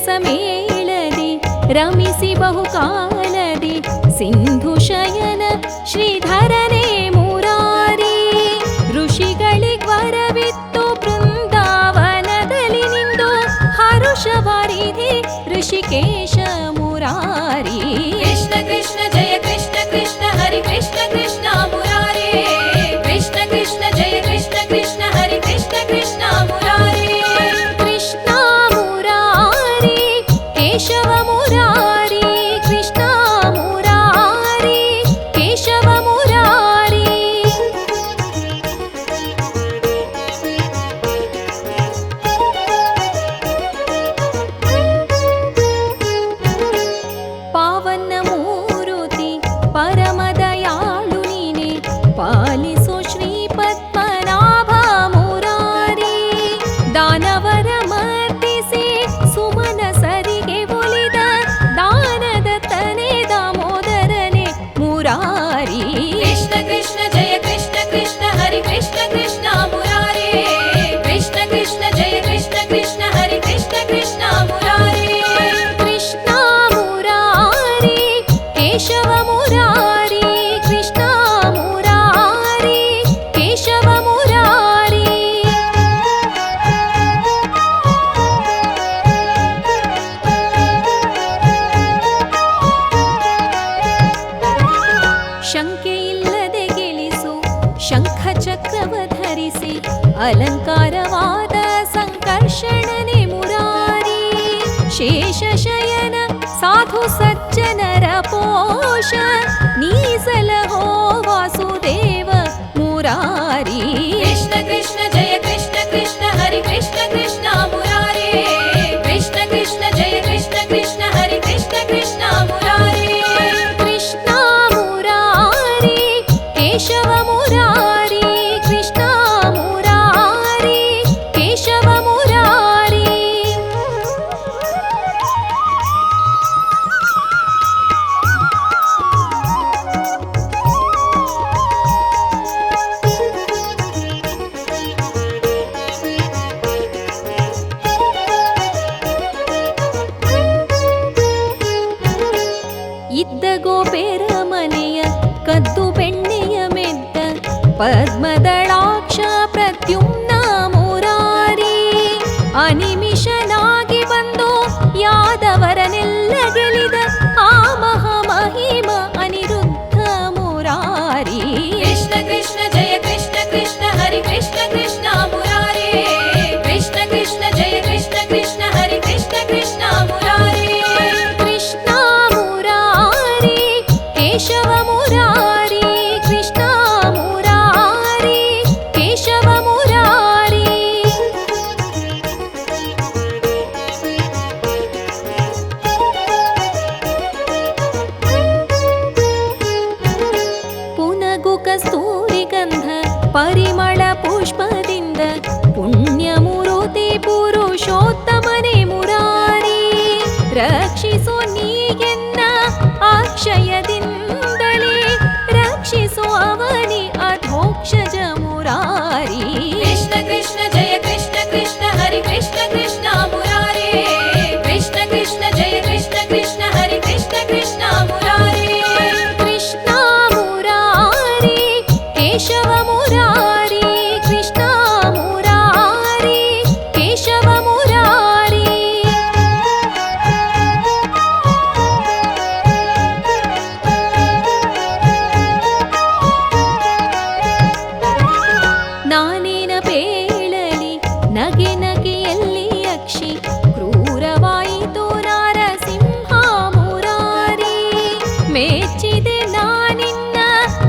ರಸಮೇಳದಿ ರಮಿಸಿ ಬಹುಕಾಲದಿ ಸಿಂಧು ಶಯನ ಶ್ರೀಧರನೇ ಮುರಾರಿ ಋಷಿಗಳಿಗ್ವರವಿತ್ತು ಬೃಂದಾವನದಲ್ಲಿ ನಿಂದು ಹರುಷವಾರಿಧಿ ಋಷಿಕೇಶ ಮುರಾರಿ ಕೃಷ್ಣ ಕೃಷ್ಣ ಜಯ ಕೃಷ್ಣ ಕೃಷ್ಣ ಹರಿ ಕೃಷ್ಣ ಕೃಷ್ಣ ಮುರಾರಿ ಕೃಷ್ಣ ಕೃಷ್ಣ ಜಯ ಕೃಷ್ಣ ಕೃಷ್ಣ ಹರಿ ಕೃಷ್ಣ ಕೃಷ್ಣ ಮುರಾರಿ ಕೃಷ್ಣ ಮುರಾರಿ ಕೇಶವ ಮುರಾರಿ ಕೃಷ್ಣ ಮುರಾರಿ ಕೇಶವ ಮುರಾರಿ ಪಾವನ ಮೂರುತಿ ಪರಮದಯಾಳು ನೀನೆ ಪಾಲಿಸೋ ಶ್ರೀ ಪದ್ಮನಾಭ ಮುರಾರಿ ದಾನವರ ಮರ್ದಿಸಿ ಸುಮನ ಸರಿಗೆ ಒಲಿದ ದಾನದ ತನೆ ದಾಮೋದರನೆ ಮುರಾರಿ ಕೃಷ್ಣ ಕೃಷ್ಣ ಜಯ ಕೃಷ್ಣ ಕೃಷ್ಣ ಹರಿ ಕೃಷ್ಣ ಕೃಷ್ಣ ಮುರಾರಿ ಕೃಷ್ಣ ಕೃಷ್ಣ ಜಯ ಕೃಷ್ಣ ಕೃಷ್ಣ ಹರಿ ಕೃಷ್ಣ ಕೃಷ್ಣ ಮುರಾರಿ ಕೃಷ್ಣ ಮುರಾರಿ ಕೇಶವ ಮುರಾರಿ ಕೃಷ್ಣ ಮುರಾರಿ ಕೇಶವ ಮುರಾರಿ ಶಂಕೆಯಿಲ್ಲದೆ ಗೆಲಿಸು ಶಂಖ ಚಕ್ರವ ಧರಿಸಿ ಅಲಂಕಾರವಾದ ಸಂಕರ್ಷಣನೆ ಮುರಾರಿ ಶೇಷ ಶಯನ ಸಾಧು ಸಜ್ಜನರ ಪೋಷ ನೀಸಲಹೋ ವಾಸುದೇವ ಮುರಾರಿ ಕೃಷ್ಣ ಕೃಷ್ಣ ಜಯ ಕೃಷ್ಣ ಕೃಷ್ಣ ಹರಿ ಕೃಷ್ಣ ಕೃಷ್ಣ ಮುರಾರಿ ಕೃಷ್ಣ ಕೃಷ್ಣ ಜಯ ಕೃಷ್ಣ ಕೃಷ್ಣ ಹರಿ ಕೃಷ್ಣ ಕೃಷ್ಣ ಮುರಾರಿ ಕೃಷ್ಣ ಮುರಾರಿ ಕೇಶವ ಮುರಾರಿ ಕೃಷ್ಣ ಮುರಾರಿ ಕೇಶವ ಮುರಾರಿ ಇದ್ದ ಗೋಪೇರ ಮನೆಯ ಕದ್ದು ಬೆಣ್ಣೆಯ ಮೆದ್ದ ಪದ್ಮದಳಾಕ್ಷ ಪ್ರದ್ಯುಮ್ನ ಮುರಾರಿ ಅನಿಮಿಷನಾಗಿ ಬಂದು ಯಾದವರನೆಲ್ಲ ಗೆಲಿದ ಆ ಮಹಾಮಹಿಮ ಅನಿರುದ್ಧ ಮುರಾರಿ ಕೃಷ್ಣ ಕೃಷ್ಣ ಜಯ ಕೃಷ್ಣ ಕೃಷ್ಣ ಹರಿ ಕೃಷ್ಣ ಕೃಷ್ಣ ಮುರಾರಿ ಕೃಷ್ಣ ಕೃಷ್ಣ ಜಯ ಕೃಷ್ಣ ಕೃಷ್ಣ ಹರಿ ಕೃಷ್ಣ ಕೃಷ್ಣ ಮುರಾರಿ ಕೃಷ್ಣ ಮುರಾರಿ ಕೇಶವ ಮುರಾರಿ ಕೃಷ್ಣ ಮುರಾರಿ ಕೇಶವ ಮುರಾರಿ ಪುನಗು ಕಸ್ತೂರಿ ಗಂಧ ಪರಿಮಳ ಪುಷ್ಪದಿಂದ ಪುಣ್ಯ ಮುರುತಿ ಪುರುಷೋತ್ತಮನೆ ಮುರಾರಿ ರಕ್ಷಿಸೋ ನೀಗೆನ್ನ ಅಕ್ಷಯದಿಂದಲೇ ರಕ್ಷಿಸೋ ಅವನಿ ಅಧೋಕ್ಷಜ ಮುರಾರಿ ಕೃಷ್ಣ ಕೃಷ್ಣ ಜಯ ಕೃಷ್ಣ ಕೃಷ್ಣ ಹರಿ ಕೃಷ್ಣ ಕೃಷ್ಣ ಮುರಾರಿ ಕೃಷ್ಣ ಕೃಷ್ಣ ಜಯ ಕೃಷ್ಣ ಕೃಷ್ಣ ಹರಿ ಕೃಷ್ಣ ಕೃಷ್ಣ ಮುರಾರಿ ಕೃಷ್ಣ ಮುರಾರಿ ಕೇಶವ ಮುರಾರಿ ಕೃಷ್ಣ ಮುರಾರಿ ಕೇಶವ ಮುರಾರಿ ನಾನೇನ ಪೇಳಲಿ ನಗೆ ನಗೆಯಲ್ಲಿ ಯಕ್ಷಿ ಕ್ರೂರವಾಯಿತು ನಾರಸಿಂಹ ಮುರಾರಿ ಮೆಚ್ಚಿದೆ ನಾನಿನ್ನ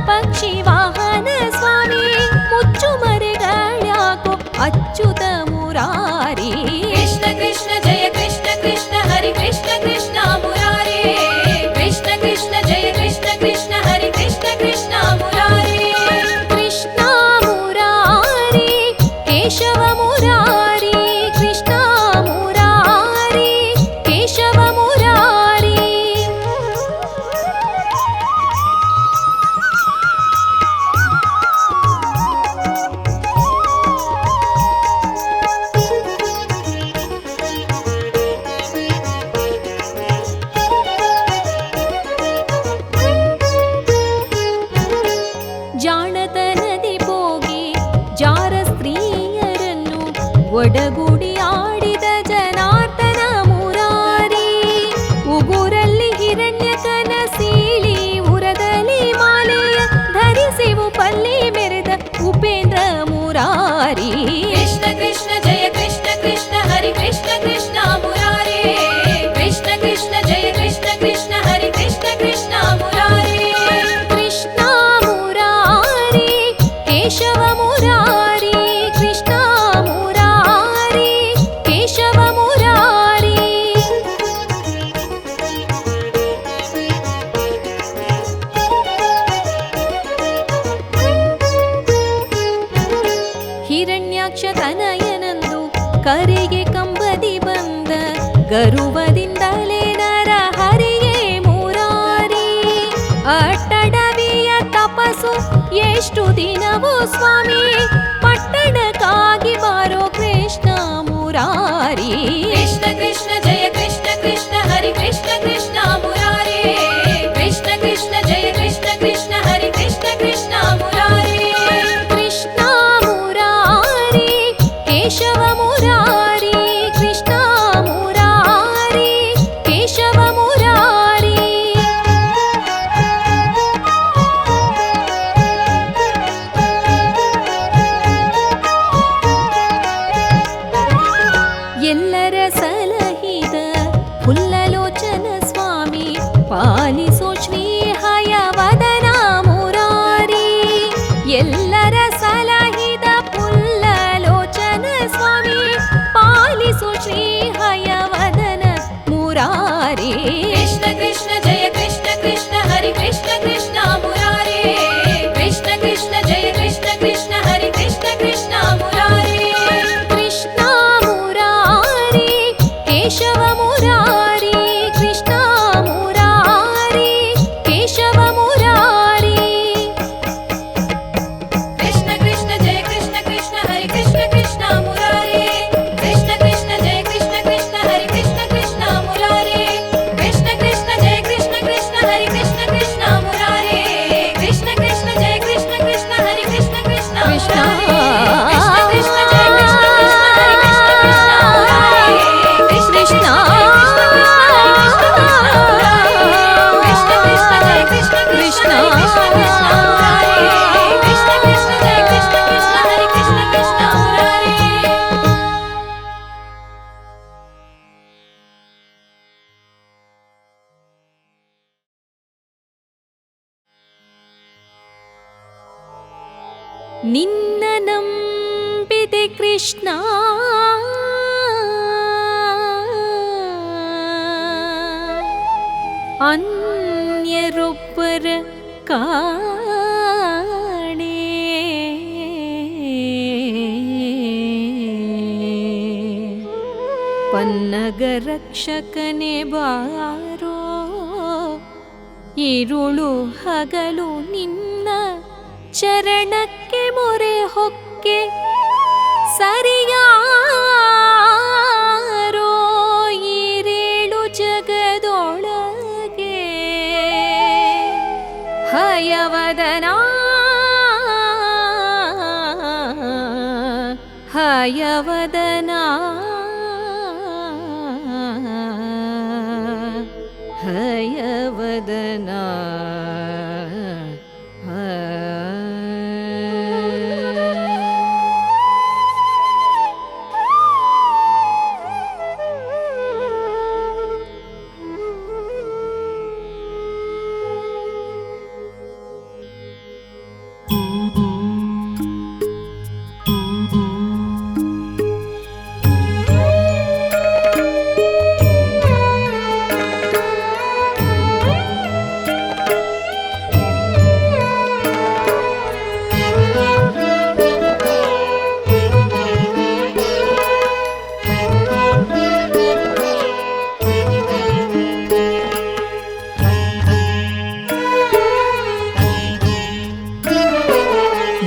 ಪಕ್ಷಿ ವಾಹನ ಸ್ವಾಮಿ ಮುಚ್ಚು ಮರೆಗಳಾಕೋ ಅಚ್ಯುತ ಮುರಾರಿ ಕೃಷ್ಣ ಕೃಷ್ಣ ಜಯ ಕೃಷ್ಣ ಕೃಷ್ಣ ಹರಿ ಕೃಷ್ಣ ಕೃಷ್ಣ ಮುರಾರಿ ಕೃಷ್ಣ ಕೃಷ್ಣ ಜಯ ಕೃಷ್ಣ ಕೃಷ್ಣ ಹರಿ ಕೃಷ್ಣ ಕೃಷ್ಣ ಮುರಾರಿ ಕೃಷ್ಣ ಮುರಾರಿ ಕೇಶವ ಮುರಾರಿ ಕೃಷ್ಣ ಮುರಾರಿ ಕೇಶವ ಮುರಾರಿ ಒಡಗೂಡಿ ಆಡಿದ ಜನಾರ್ದನ ಮುರಾರಿ ಉಗುರಲ್ಲಿ ಹಿರಣ್ಯಕನ ಸೀಳಿ ಉರದಲ್ಲಿ ಮಾಲೆಯ ಧರಿಸಿವು ಪಲ್ಲಿ ಮೆರೆದ ಉಪೇಂದ್ರ ಮುರಾರಿ ಕೃಷ್ಣ ಕೃಷ್ಣ ಜಯ ಕೃಷ್ಣ ಕೃಷ್ಣ ಹರಿ ಕೃಷ್ಣ ಕೃಷ್ಣ ಮುರಾರಿ ಕೃಷ್ಣ ಕೃಷ್ಣ ಜಯ ಕೃಷ್ಣ ಕೃಷ್ಣ ಹರಿ ಕೃಷ್ಣ ಕೃಷ್ಣ ಮುರಾರಿ ಕೃಷ್ಣ ಮುರಾರಿ ಕೇಶವ ಮುರಾರಿ ಕೃಷ್ಣ ಮುರಾರಿ ಕೇಶವ ಮುರಾರಿ ಹಿರಣ್ಯಾಕ್ಷ ತನಯನಂದು ಕರೆಗೆ ಕಂಬದಿ ಬಂದ ಗರುವದಿಂದಲೇ ನರ ಹರಿಯೇ ಮುರಾರಿ ಅಟ್ಟಡವಿಯ ತಪಸ್ಸು ಎಷ್ಟು ದಿನವೋ ಸ್ವಾಮಿ ಪಟ್ಟಣಕ್ಕಾಗಿ ಬಾರೋ ಕೃಷ್ಣ ಮುರಾರಿ ಕೃಷ್ಣ ಕೃಷ್ಣ ಜಯ ಕೃಷ್ಣ ಕೃಷ್ಣ ಹರಿ ಕೃಷ್ಣ ಕೃಷ್ಣ ಮುರಾರಿ ಕೃಷ್ಣ ಕೃಷ್ಣ ಜಯ ಕೃಷ್ಣ ಕೃಷ್ಣ ಹರಿ ಕೃಷ್ಣ ಕೃಷ್ಣ ಮುರಾರಿ ಕೃಷ್ಣ ಮುರಾರಿ ಕೇಶವ ಮುರಾರಿ ಕೃಷ್ಣ ಮುರಾರಿ ಕೇಶವ ಮುರಾರಿ ಎಲ್ಲರ ಸಲಹಿದ ಪುಲ್ಲಲೋಚನ ಸ್ವಾಮಿ ಪಾಲಿಸೋ ಶ್ರೀ ಹಯವದನ ಮುರಾರಿ ಎಲ್ಲರ ಸಲಹಿದ ಪುಲ್ಲಲೋಚನ ಸ್ವಾಮಿ ಪಾಲಿಸೋ ಶ್ರೀ ಹಯವದನ ಮುರಾರಿ ಕೃಷ್ಣ ಕೃಷ್ಣ ಜಯ ಕೃಷ್ಣ ಕೃಷ್ಣ ಹರಿ ಕೃಷ್ಣ ಕೃಷ್ಣ ಮುರಾರಿ ಕೃಷ್ಣ ಕೃಷ್ಣ ಜಯ ಕೃಷ್ಣ ಕೃಷ್ಣ ಹರಿ ಕೃಷ್ಣ ಕೃಷ್ಣ ಮುರಾರಿ ಕೃಷ್ಣ ಮುರಾರಿ ಕೇಶವ ಮುರಾರಿ ಕೃಷ್ಣ ಮುರಾರಿ ಕೇಶವ ಮುರಾರಿ ಕೃಷ್ಣ ಕೃಷ್ಣ ಜಯ ಕೃಷ್ಣ ಕೃಷ್ಣ ಹರಿ ಕೃಷ್ಣ ಕೃಷ್ಣ ಮುರಾರಿ ಕೃಷ್ಣ ಕೃಷ್ಣ ಜಯ ಕೃಷ್ಣ ಕೃಷ್ಣ ಹರಿ ಕೃಷ್ಣ ಕೃಷ್ಣ ಮುರಾರಿ ಕೃಷ್ಣ ಕೃಷ್ಣ ಜಯ ಕೃಷ್ಣ ಕೃಷ್ಣ ಹರಿ ಕೃಷ್ಣ ಕೃಷ್ಣ ಮುರಾರಿ ಕೃಷ್ಣ ಕೃಷ್ಣ ಜಯ ಕೃಷ್ಣ ಕೃಷ್ಣ ಹರಿ ಕೃಷ್ಣ ಕೃಷ್ಣ ಕೃಷ್ಣ ಕೃಷ್ಣ ಕೃಷ್ಣ ಜಯ ಕೃಷ್ಣ ಕೃಷ್ಣ ಹರಿ ಕೃಷ್ಣ ಕೃಷ್ಣ ಮುರಾರಿ ಕೃಷ್ಣ ಕೃಷ್ಣ ಕೃಷ್ಣ ಕೃಷ್ಣ ಜಯ ಕೃಷ್ಣ ಕೃಷ್ಣ ಹರಿ ಕೃಷ್ಣ ಕೃಷ್ಣ ಮುರಾರಿ ಕೃಷ್ಣ ಕೃಷ್ಣ ಜಯ ಕೃಷ್ಣ ಕೃಷ್ಣ ಹರಿ ಕೃಷ್ಣ ಕೃಷ್ಣ ಮುರಾರಿ ನಿನ್ನ ನಂಬಿದೆ ಕೃಷ್ಣ ಅನ್ಯರೊಬ್ಬರ ಕಾಣೆ ಪನ್ನಗ ರಕ್ಷಕನೇ ಬಾರೋ ಇರುಳು ಹಗಲು ನಿನ್ನ ಚರಣಕ್ಕೆ ಮೊರೆ ಹೊಕ್ಕೆ ಸರಿಯಾರೋ ಈರೇಳು ಜಗದೊಳಗೆ ಹಯವದನ ಹಯವದನ ಹಯವದನ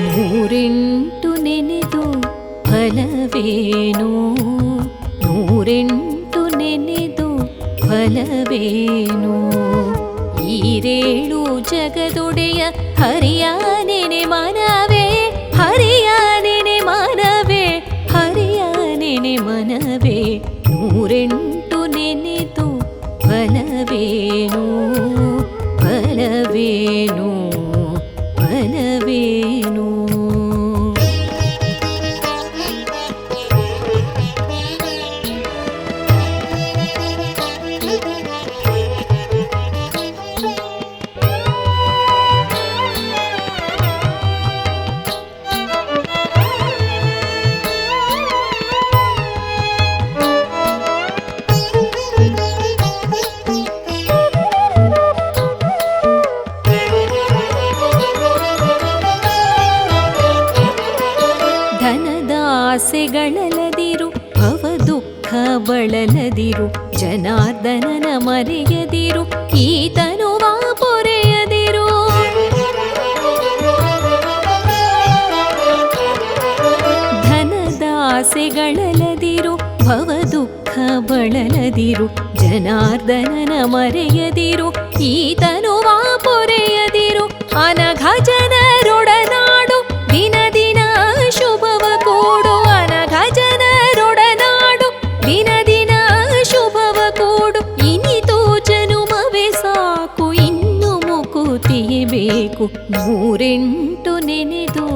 ನೂರೆಂಟು ನೆನೆದು ಫಲವೇನು ನೂರೆಂಟು ನೆನೆದು ಫಲವೇನು ಈರೇಳು ಜಗದೊಡೆಯ ಹರಿಯ ನೆನೆ ಮನವೇ ಹರಿಯ ನೆನೆ ಮನವೇ ಹರಿಯ ನೆನೆ ಮನವೇ ನೂರೆಂಟು ನೆನೆದು ಫಲವೇನು ಫಲವೇನು ಫಲವೇನು. ಧನದಾಸೆಗಳಲದಿರು ಭವ ದುಃಖ ಬಳಲದಿರು ಜನಾರ್ದನನ ಮರೆಯದಿರು ಈತನುವ ಪೊರೆಯದಿರು. ಧನದಾಸೆಗಳಲದಿರು ಭವ ದುಃಖ ಬಳಲದಿರು ಜನಾರ್ದನನ ಮರೆಯದಿರು ಈತನುವ ಪೊರೆಯದಿರು. ಅನಘ ಜನರೊಡನಾಡು ದಿನ ದಿನ ಶುಭವ ಕೂಡು. ಅನಘ ಜನರೊಡನಾಡು ದಿನ ದಿನ ಶುಭವ ಕೂಡು. ಇನಿತು ಜನುಮವೇ ಸಾಕು ಇನ್ನು ಮುಕುತಿಯೇ ಬೇಕು. ನೂರೆಂಟು ನೆನೆದು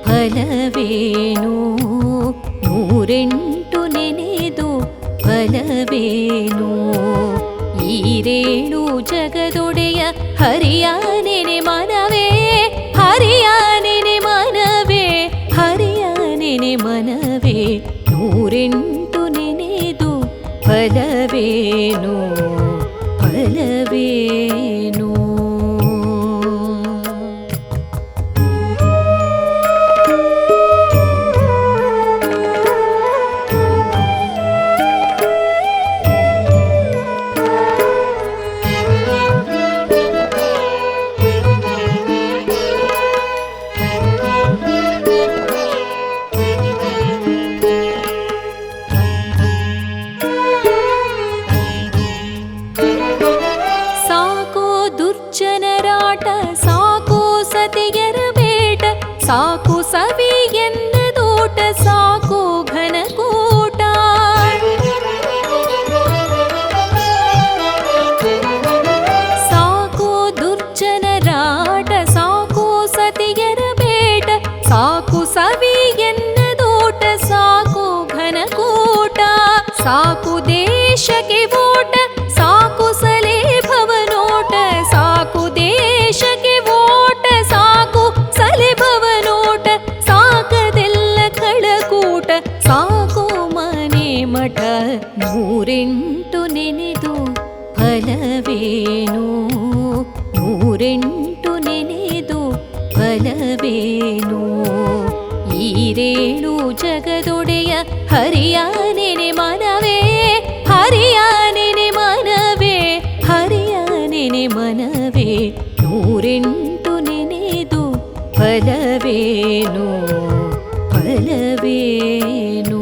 ಫಲವೇನು ನೂರೆಂಟು ನೆನೆದು ಫಲವೇನು. ಈರೇಳು ಜಗದೊಡೆಯ ಹರಿಯ ನೆನೆ ಮನವೇ ಹರಿಯ ನೆನೆ ಮನವೇ ಹರಿಯ ನೆನೆ ಮನವೇ ನೂರೆಂಟು ನೆನೆದು ಫಲವೇನು ಫಲವೇನು. ದುರ್ಜನರಾಟ ಸಾಕು ಸತಿಯರ ಬೇಟ ಸಾಕು ಸವಿ ಎನ್ನದೋಟ ಸಾಕು ಘನಕೂಟ. ಸಾಕು ದುರ್ಜನರಾಟ ಸಾಕು ಸತಿಯರ ಬೇಟ ಸಾಕು ಸವಿ ಎನ್ನದೋಟ ಸಾಕು ಘನಕೂಟ. ಸಾಕು ದೇಶಕ್ಕೆ ಓಟ ಸಾಕು ಸಲೇ ಭವನೋಟ ಸಾಕು ದೇಶಕ್ಕೆ ಓಟ ಸಾಕು ಸಲೆ ಭವನೋಟ. ಸಾಕದೆಲ್ಲ ಕಳಕೂಟ ಸಾಕು ಮನೆ ಮಠ. ನೂರೆಂಟು ನೆನೆದು ಫಲವೇನು ನೂರೆಂಟು ನೆನೆದು ಫಲವೇನು. ಈರೇಳು ಜಗದೊಡೆಯ ಹರಿಯ ನೆನೆ ಮನವೇ ಹರಿಯ ನೆನೆ ಮನವೇ ಹರಿಯ ನೆನೆ ಮನವೇ ನೂರೆಂಟು ನೆನೆದು ಫಲವೇನು ಫಲವೇನು.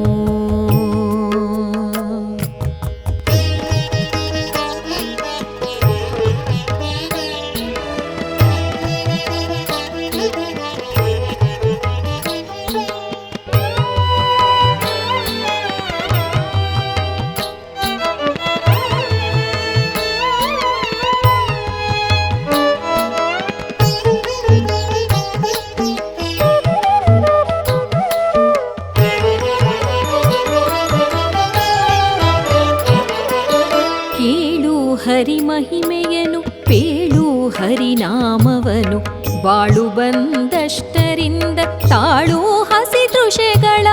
ಹರಿ ಮಹಿಮೆಯನು ಪೇಳು ಹರಿನಾಮವನು ಬಾಳು ಬಂದಷ್ಟರಿಂದ ತಾಳು ಹಸಿ ತೃಷೆಗಳ.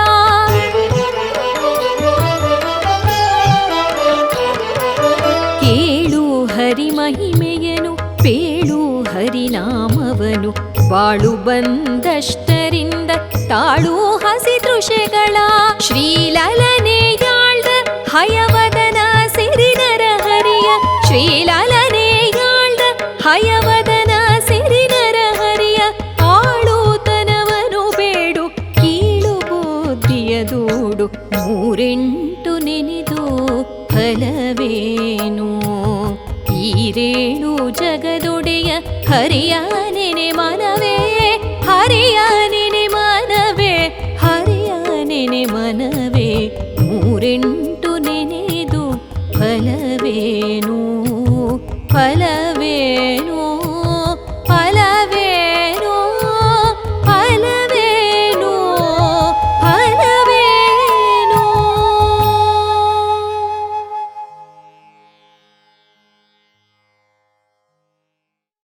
ಕೇಳು ಹರಿ ಮಹಿಮೆಯನು ಪೇಳು ಹರಿನಾಮವನು ಬಾಳು ಬಂದಷ್ಟರಿಂದ ತಾಳು ಹಸಿ ತೃಷೆಗಳ. ಶ್ರೀಲಲನೆಯಾಳ್ದ ಹಯವದನ ಸಿರಿನರ ಹರಿಯ ಶ್ರೀಲಲನೆಯಾಳ್ದ ಹಯವದನ ಸಿರಿನರ ಹರಿಯ. ಆಳುತನವನು ಬೇಡು ಕೀಳು ಬುದ್ಧಿಯ ದೂಡು. ನೂರೆಂಟು ನೆನೆದು ಫಲವೇನು ಈರೇಳು ಜಗದೊಡೆಯ ಹರಿಯ ನೆನೆ ಮನವೇ ಹರಿಯ ನೆನೆ ಮನವೇ ಹರಿಯ ನೆನೆ ಮನವೇ. ನೂರೆ ಫಲ